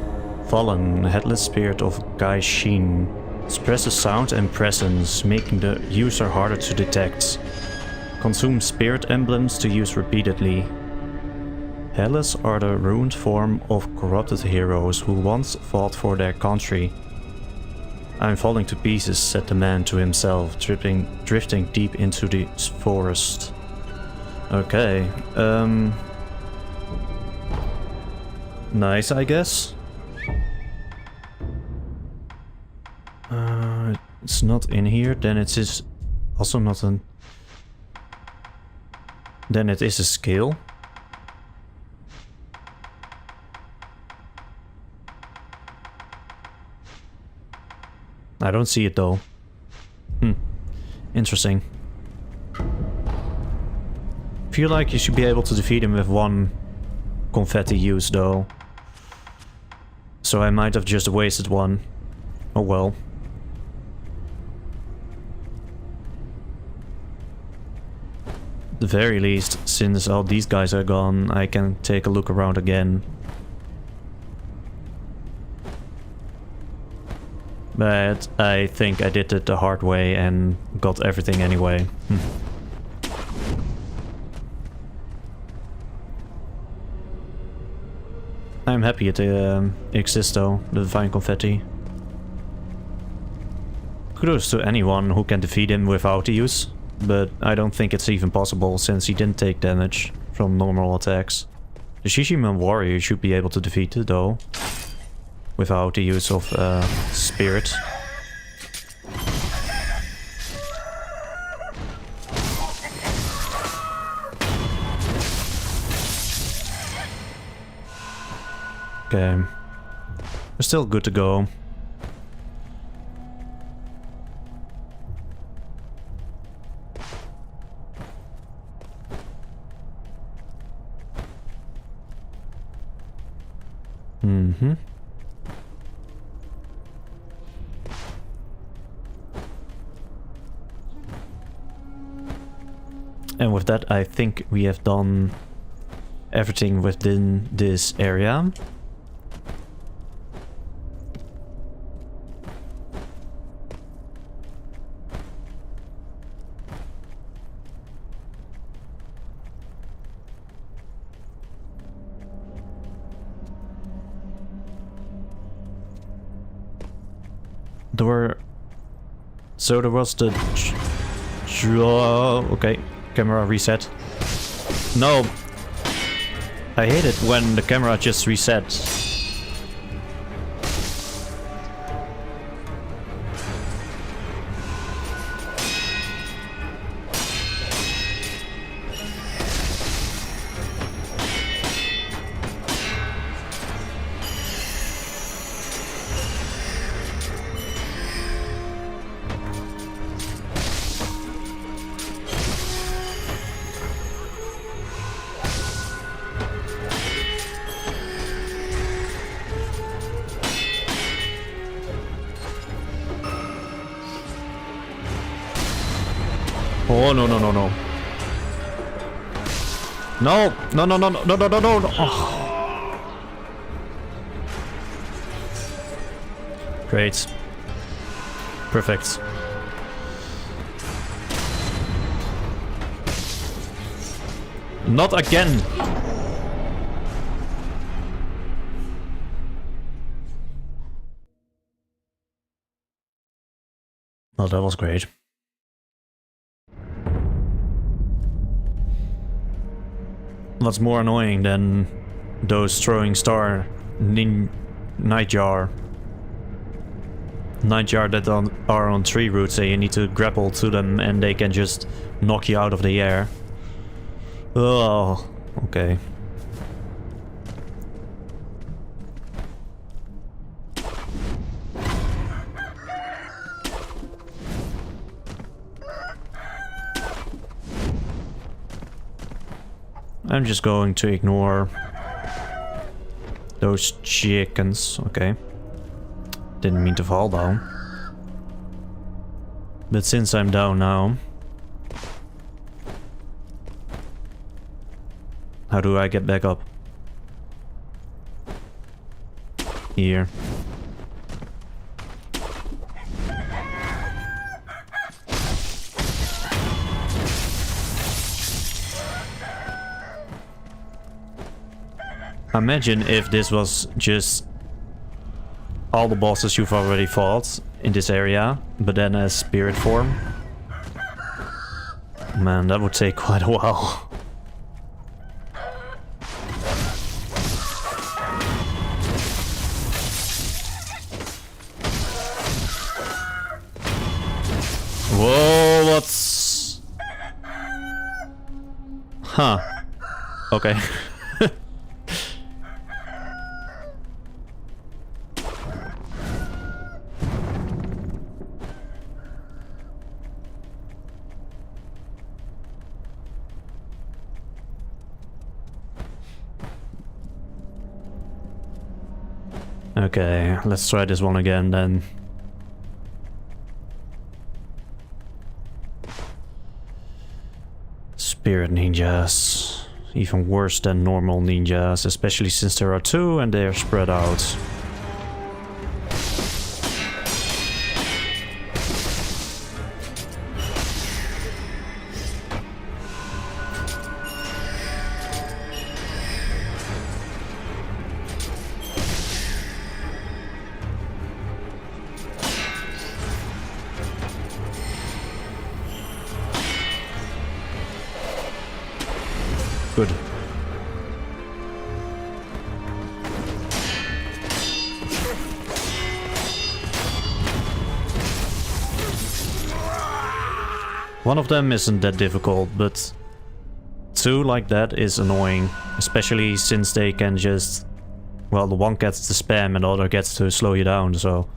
Fallen, headless spirit of Gaishin. Suppresses sound and presence, making the user harder to detect. Consume spirit emblems to use repeatedly. Headless are the ruined form of corrupted heroes who once fought for their country. I'm falling to pieces, said the man to himself, drifting deep into the forest. Okay, nice, I guess. It's not in here, then it is also not an... Then it is a skill. I don't see it though. Interesting. Feel like you should be able to defeat him with one confetti use though. So I might have just wasted one. Oh well. At the very least, since all these guys are gone, I can take a look around again. But I think I did it the hard way and got everything anyway. I'm happy it exists though, the Divine Confetti. Kudos to anyone who can defeat him without the use, but I don't think it's even possible since he didn't take damage from normal attacks. The Shishiman warrior should be able to defeat it though, without the use of spirit. Okay, we're still good to go. And with that, I think we have done everything within this area. So there was the... Okay, camera reset. No! I hate it when the camera just resets. Oh, no, no, no, no. No! No, no, no, no, no, no, no, no, no. Oh. Great. Perfect. Not again! Oh, that was great. What's more annoying than those throwing star nightjar that are on tree roots and you need to grapple to them and they can just knock you out of the air. Oh, okay. I'm just going to ignore those chickens. Okay. Didn't mean to fall down. But since I'm down now, How do I get back up? Here. Imagine if this was just all the bosses you've already fought in this area, but then as spirit form. Man, that would take quite a while. Whoa, what's... Huh. Okay. Okay, let's try this one again then. Spirit ninjas. Even worse than normal ninjas, especially since there are two and they are spread out. Good. One of them isn't that difficult, but two like that is annoying. Especially since they can just... Well, the one gets to spam and the other gets to slow you down, so...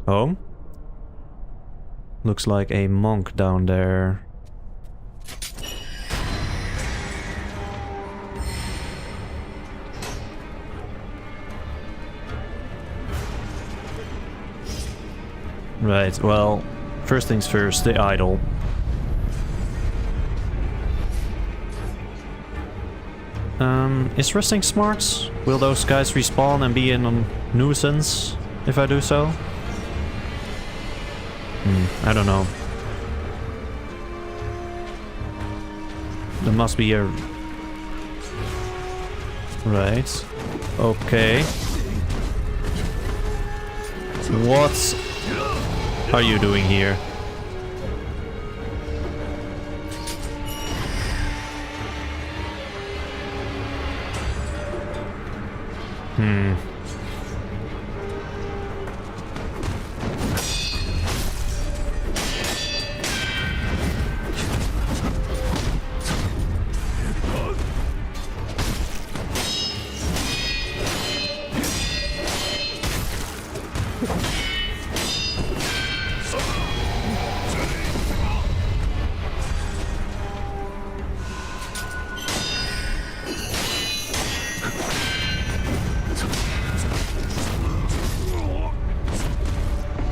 Oh? Looks like a monk down there. Right, well, first things first, the idol. Is resting smart? Will those guys respawn and be in a nuisance if I do so? I don't know. There must be a... Right. Okay. What are you doing here?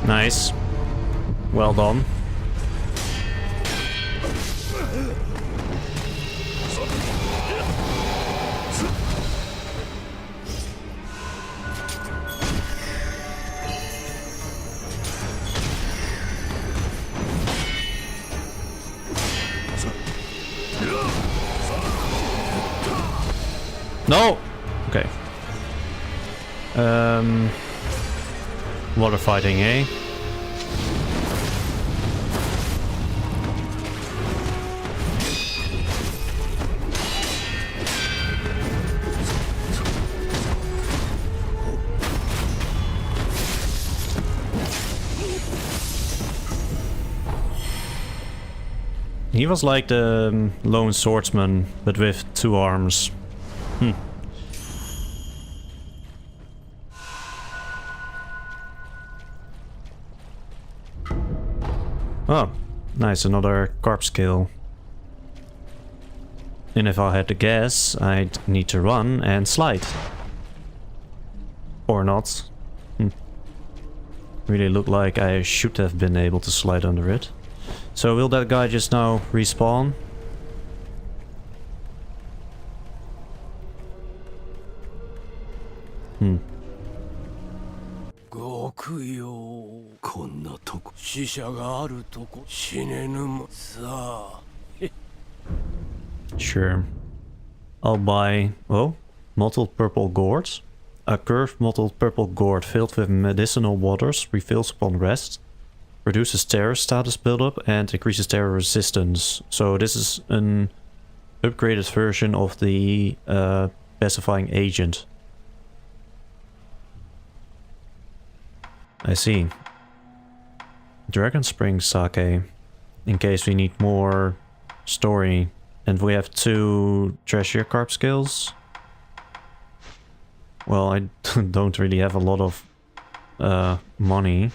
Nice. Well done. No! Okay. Water fighting, eh? He was like the lone swordsman, but with two arms. Oh, Nice, another carp skill. And if I had to guess, I'd need to run and slide. Or not. Really looked like I should have been able to slide under it. So will that guy just now respawn? Sure. I'll buy... oh, mottled purple gourds. A curved mottled purple gourd filled with medicinal waters refills upon rest. Reduces terror status buildup and increases terror resistance. So this is an upgraded version of the pacifying agent. I see. Dragon Spring Sake. In case we need more story. And we have 2 treasure carp skills. Well, I don't really have a lot of money.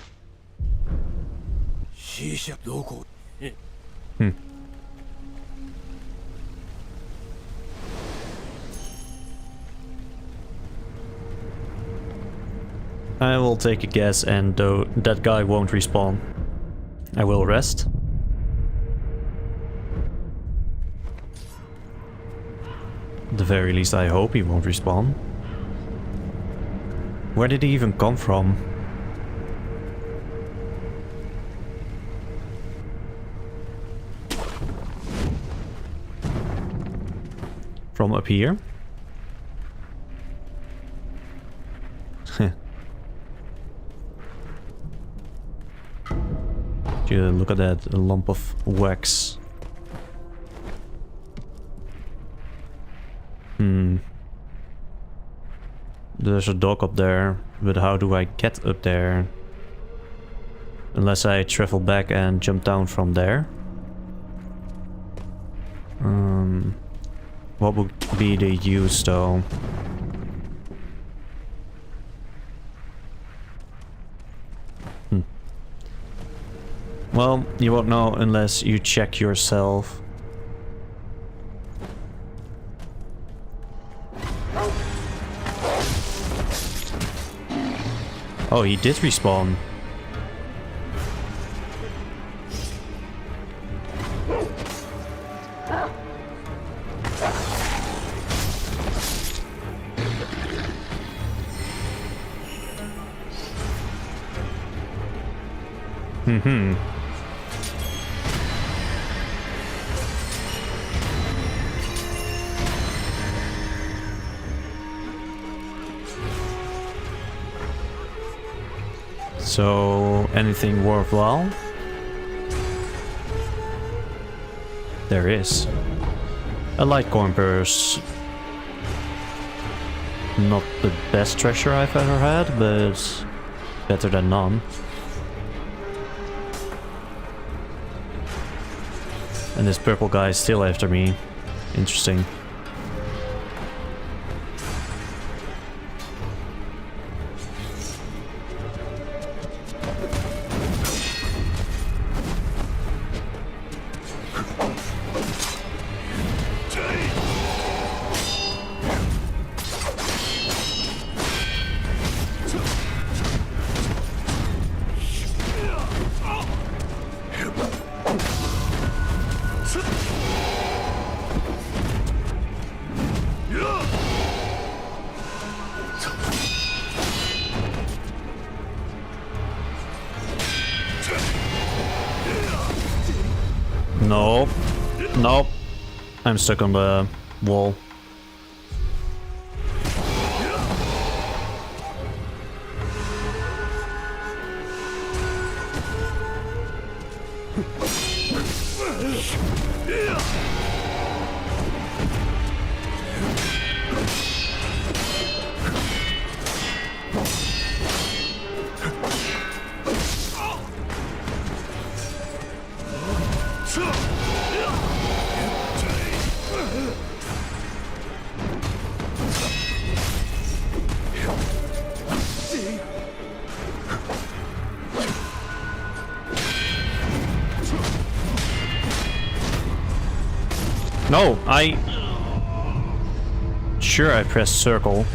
I will take a guess, and though that guy won't respawn, I will rest. At the very least, I hope he won't respawn. Where did he even come from? From up here? Look at that, a lump of wax. There's a dog up there, but how do I get up there? Unless I travel back and jump down from there. What would be the use though? Well, you won't know unless you check yourself. Oh, he did respawn. So, anything worthwhile? There is. A Litecoin burst. Not the best treasure I've ever had, but better than none. And this purple guy is still after me. Interesting. Nope. Nope. I'm stuck on the wall. No, Sure, I pressed circle.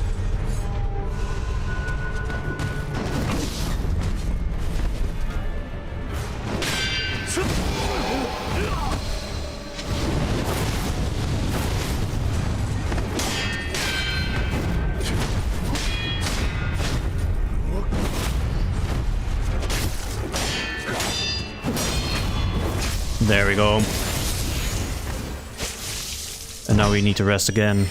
There we go. And now we need to rest again.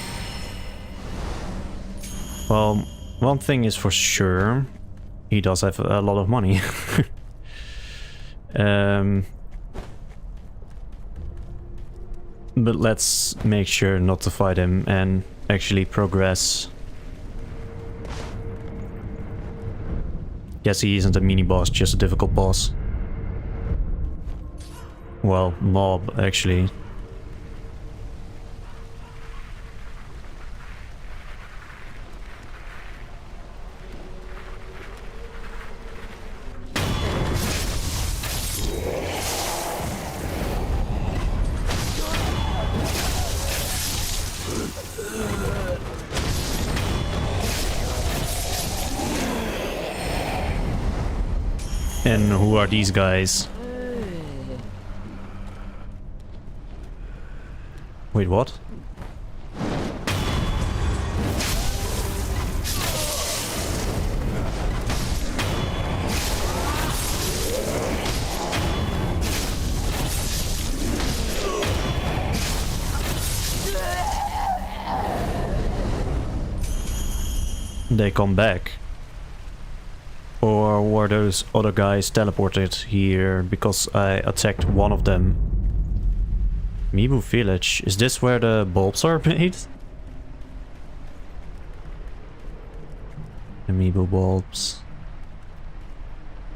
Well, one thing is for sure. He does have a lot of money. But let's make sure not to fight him and actually progress. Guess he isn't a mini boss, just a difficult boss. Well, mob, actually. And who are these guys? Wait, what? They come back. Or were those other guys teleported here because I attacked one of them? Mibu Village. Is this where the bulbs are made? The Mibu bulbs.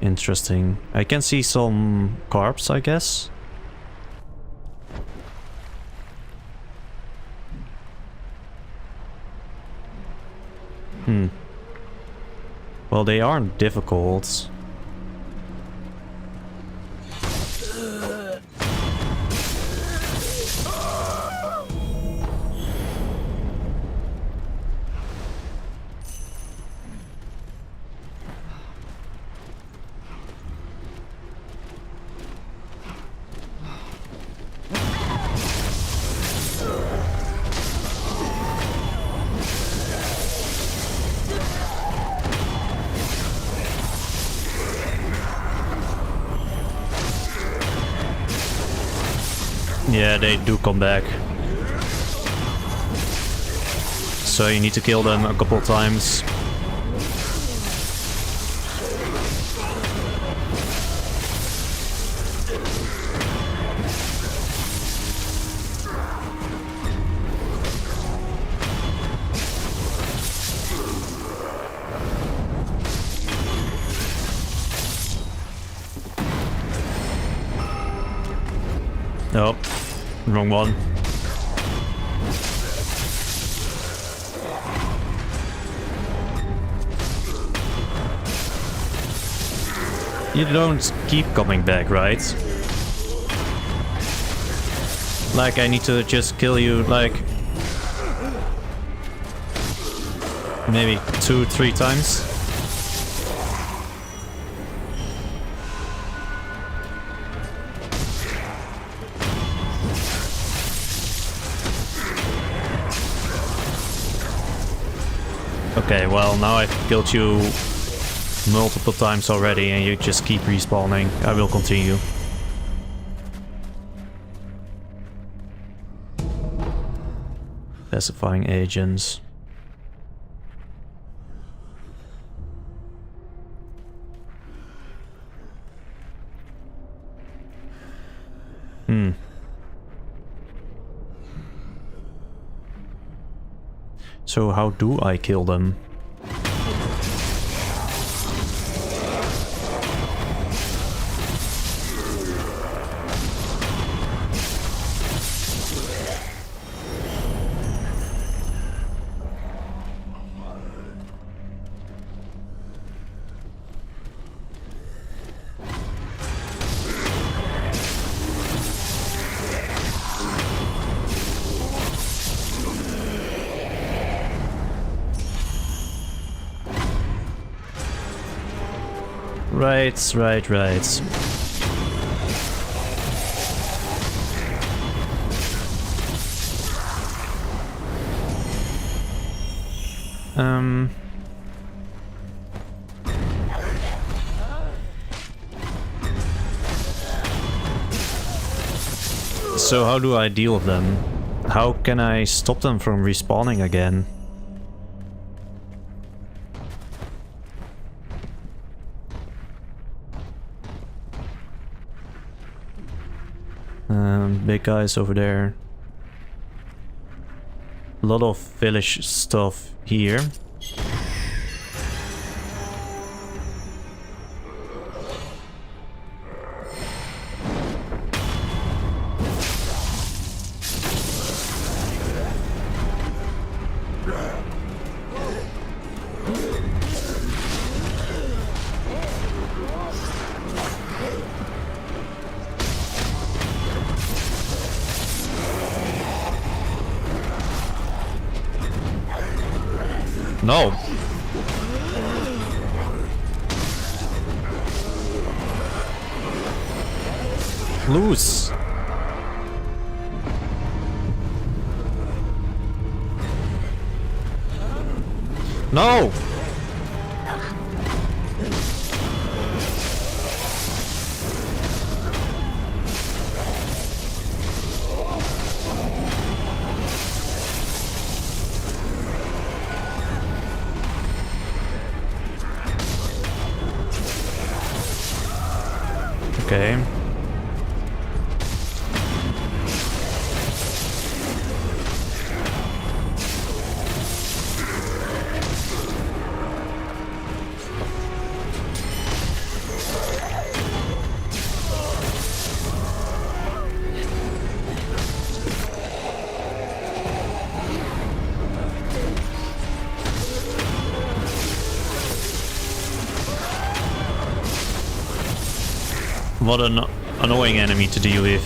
Interesting. I can see some carbs, I guess. Well, they aren't difficult. Yeah, they do come back. So you need to kill them a couple times. Nope. Wrong one. You don't keep coming back, right? Like, I need to just kill you, like... maybe 2-3 times? Okay, well, now I've killed you multiple times already and you just keep respawning. I will continue. Specifying agents. So how do I kill them? Right, right, right. So how do I deal with them? How can I stop them from respawning again? Big guys over there. A lot of village stuff here. No. Loose. No. Okay. What an annoying enemy to deal with.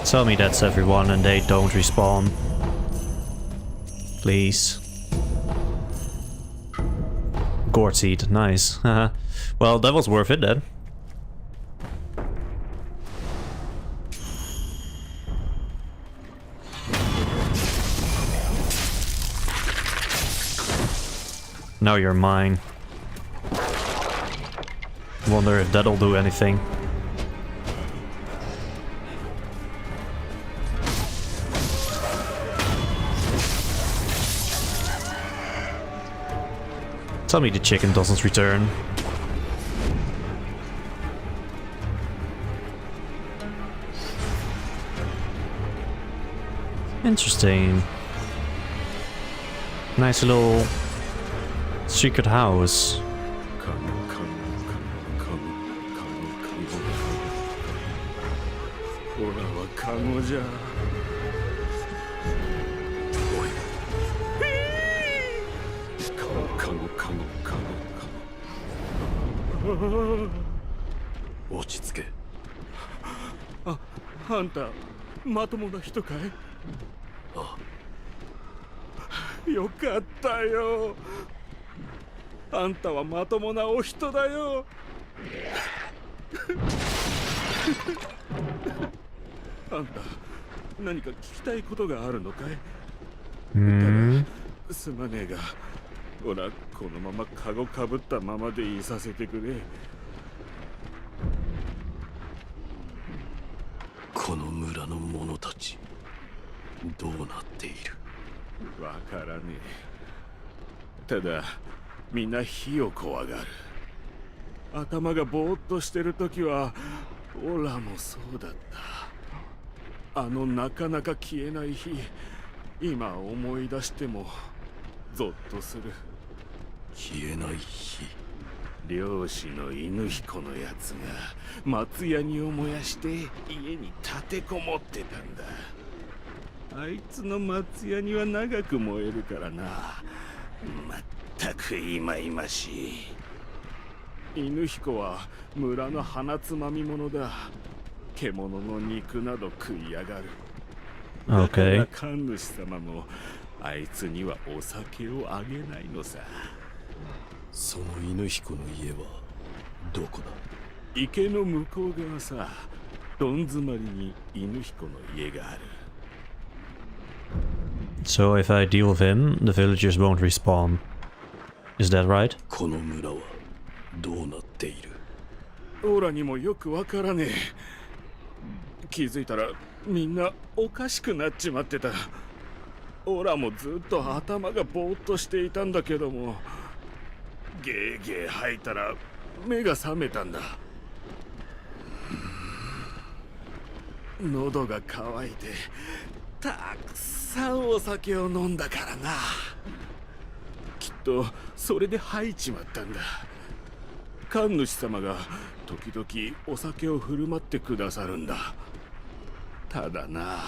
Tell me that's everyone and they don't respawn. Please. Gourd seed, nice. Well, that was worth it then. Now you're mine. Wonder if that'll do anything. Tell me the chicken doesn't return. Interesting. Nice little secret house.あ、あんたまともな人かい？よかったよ。あんたはまともなお人だよ。あんた何か聞きたいことがあるのかい？すまねえが、ほらこのままカゴかぶったままでいさせてくれ。この村の者たちどうなっている？わからねえ。ただみんな火を怖がる。頭がぼーっとしてるときはオラもそうだった。なかなか消えない日、今思い出してもゾッとする。消えない火。漁師の犬彦のやつが松ヤニを燃やして家に立てこもってたんだ。あいつの松ヤニは長く燃えるからな。まったくいまいましい。犬彦は村の鼻つまみ者だ。獣の肉など食いやがる。だか Okay. ら神主様もあいつにはお酒をあげないのさ。その犬彦の家はどこだ？池の向こう側さ、どん詰まりに犬彦の家がある。 So if I deal with him, the villagers won't respawn. Is that right? この村はどうなっている？オラにもよくわからねえ。気づいたらみんなおかしくなっちまってた。オラもずっと頭がぼーっとしていたんだけども、ゲーゲー吐いたら目が覚めたんだ。喉が渇いてたくさんお酒を飲んだからな。きっとそれで吐いちまったんだ。神主様が時々お酒を振る舞ってくださるんだ。ただな、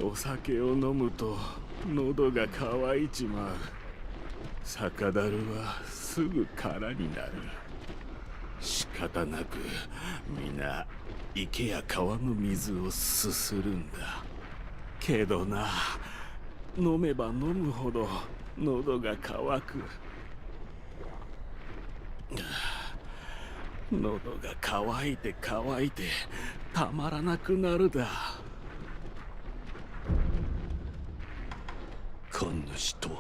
お酒を飲むと喉が渇いちまう。酒樽はすぐ空になる。仕方なく皆池や川の水をすするんだ。けどな、飲めば飲むほど喉が渇く。喉が渇いて渇いてたまらなくなるだ。神主とは？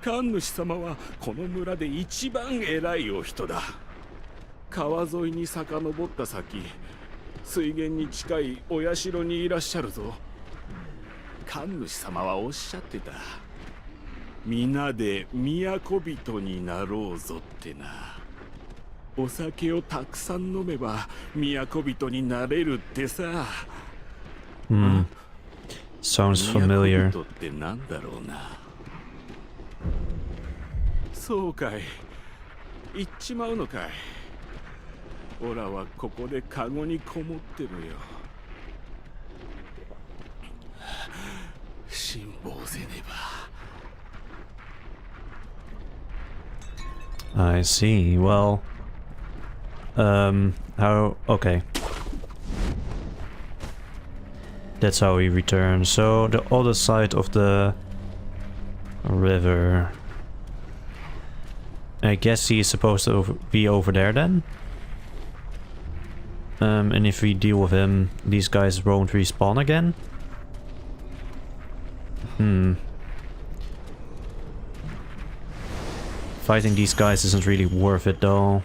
神主様はこの村で一番偉いお人だ。川沿いに遡った先、水源に近いお社にいらっしゃるぞ。神主様はおっしゃってた。皆で都人になろうぞってな。お酒をたくさん飲めば都人になれるってさ。Sounds familiar. 都人ってなんだろうな。そうかい。行っちまうのかい。オラはここでカゴにこもってるよ。辛抱せねば。 I see. Well, how? Okay. That's how we return. So the other side of the river. I guess he is supposed to be over there then. And if we deal with him, these guys won't respawn again. Fighting these guys isn't really worth it though.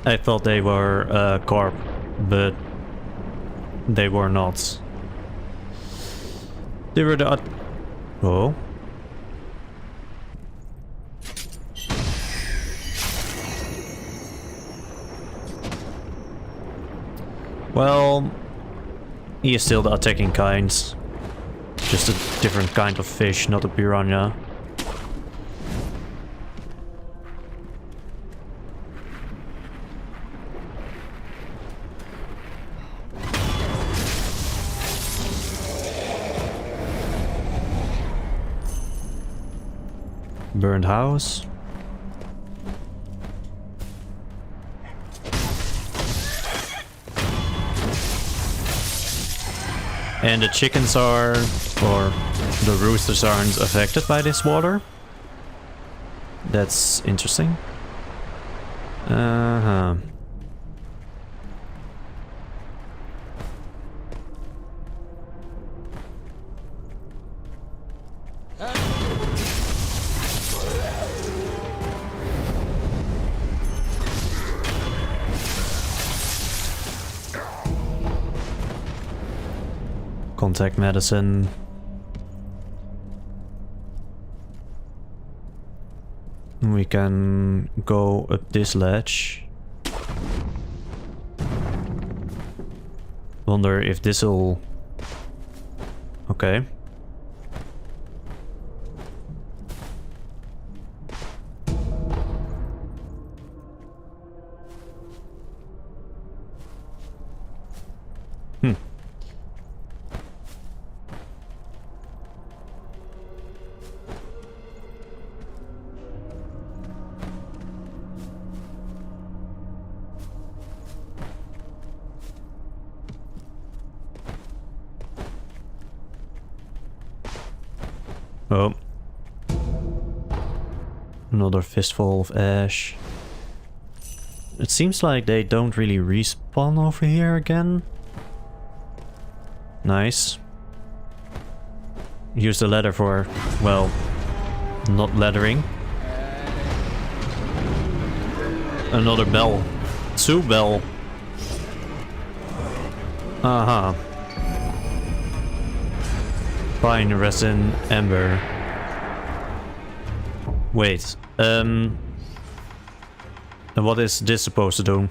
I thought they were Corp, but they were not. They were the... Oh. Well, he is still the attacking kind. Just a different kind of fish, not a piranha. Burned house. And the chickens are, or the roosters aren't affected by this water. That's interesting. Uh-huh. Contact medicine. We can go up this ledge. Wonder if this'll Okay. Oh. Another fistful of ash. It seems like they don't really respawn over here again. Nice. Use the ladder for, well, not laddering. Another bell. 2 bell. Uh-huh. Pine, Resin, Ember. Wait, and what is this supposed to do?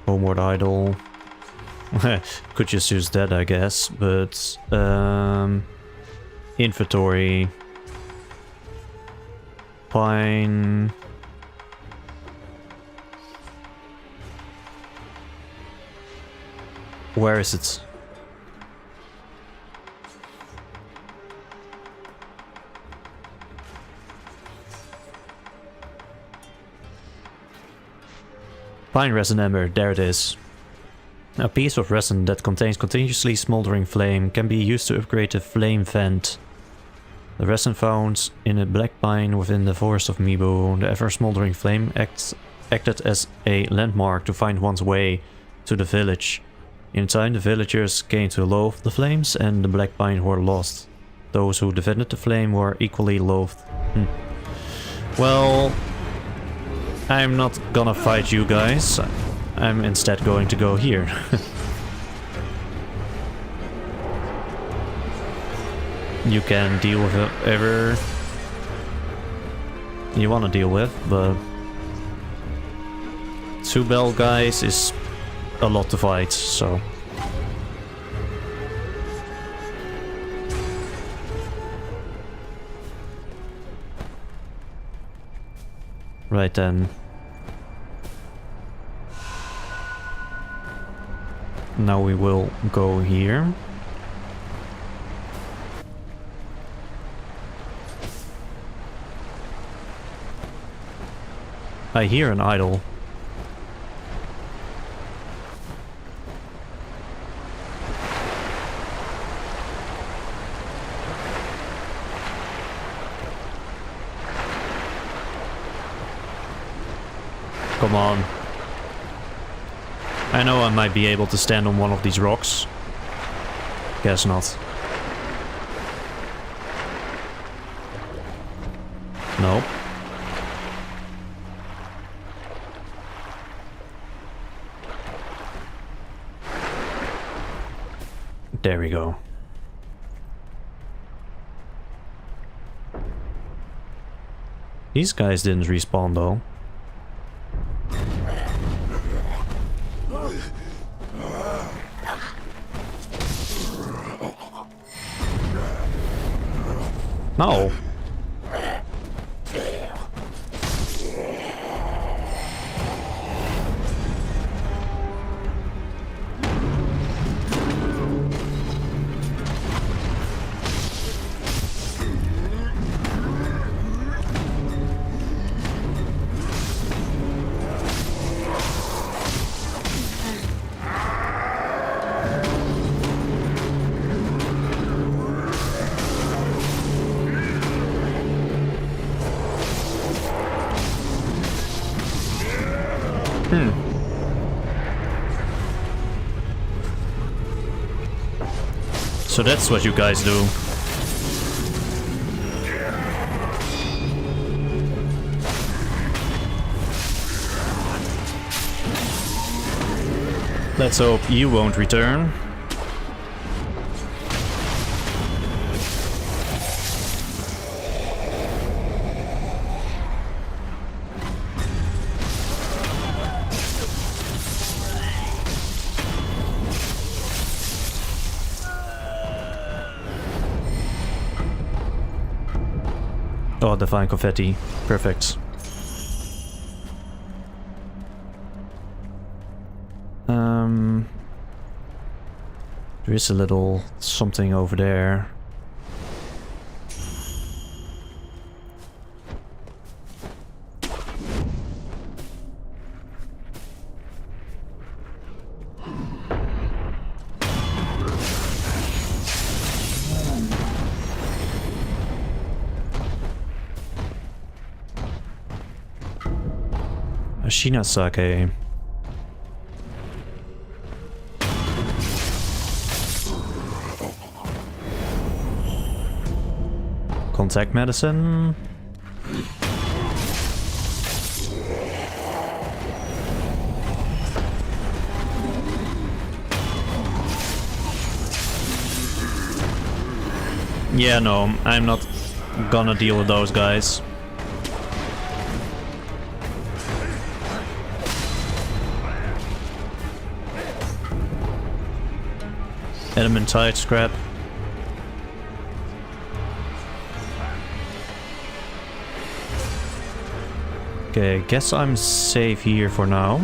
Homeward idol. Could just use that, I guess, but inventory. Pine. Where is it? Pine, Resin, Ember, there it is. A piece of resin that contains continuously smoldering flame can be used to upgrade the flame vent. The resin found in a black pine within the forest of Mibu, the ever-smoldering flame acted as a landmark to find one's way to the village. In time, the villagers came to loathe the flames, and the black pine were lost. Those who defended the flame were equally loathed. Well, I'm not gonna fight you guys. I'm instead going to go here. You can deal with whatever you want to deal with, but 2 bell guys is a lot to fight, so. Right then. Now we will go here. I hear an idol. Come on. I know I might be able to stand on one of these rocks. Guess not. Nope. There we go. These guys didn't respawn though. No. So that's what you guys do. Let's hope you won't return. Oh, divine confetti. Perfect. There is a little something over there. Ashina sake. Contact medicine. Yeah, no, I'm not gonna deal with those guys. Elementite scrap. Okay, guess I'm safe here for now.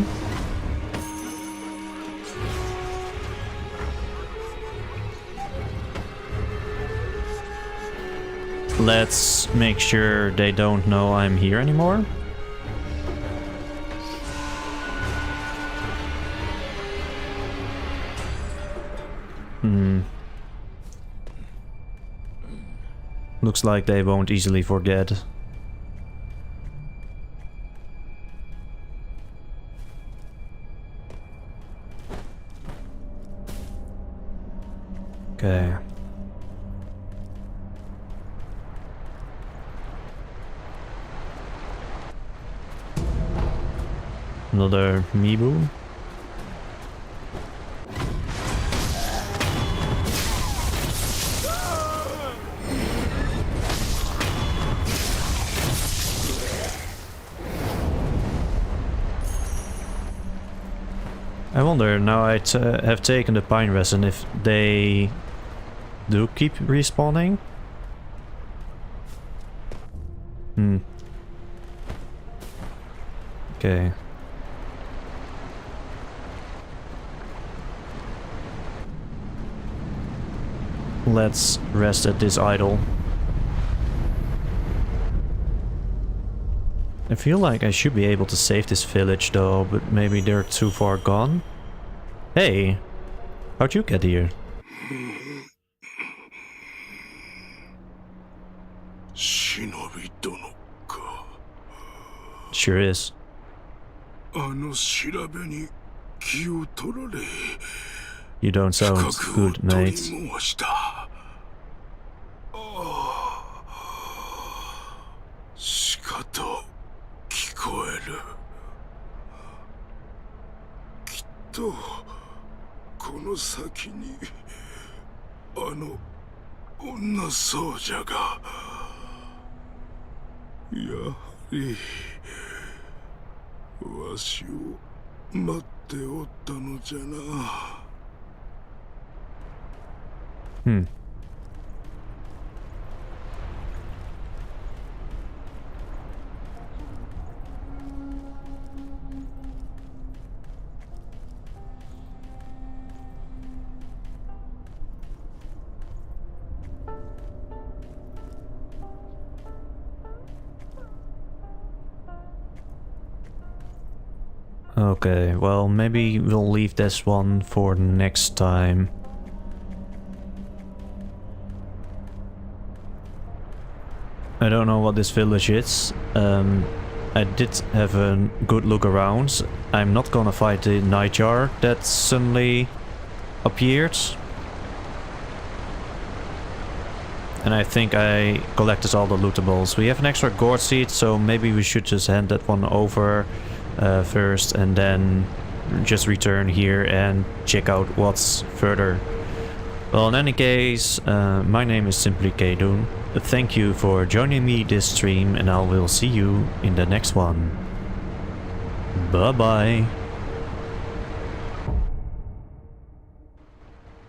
Let's make sure they don't know I'm here anymore. Looks like they won't easily forget. Okay. Another Mibu. I wonder, now I have taken the pine resin, if they do keep respawning? Okay. Let's rest at this idol. I feel like I should be able to save this village though, but maybe they're too far gone. Hey, how'd you get here? Shinobi dono ka. Sure is. You don't sound good, mate. Okay, well, maybe we'll leave this one for next time. I don't know what this village is. I did have a good look around. I'm not gonna fight the nightjar that suddenly appeared. And I think I collected all the lootables. We have an extra gourd seed, so maybe we should just hand that one over first and then just return here and check out what's further. Well, in any case, my name is simply Kdoon. Thank you for joining me this stream, and I will see you in the next one. Bye bye.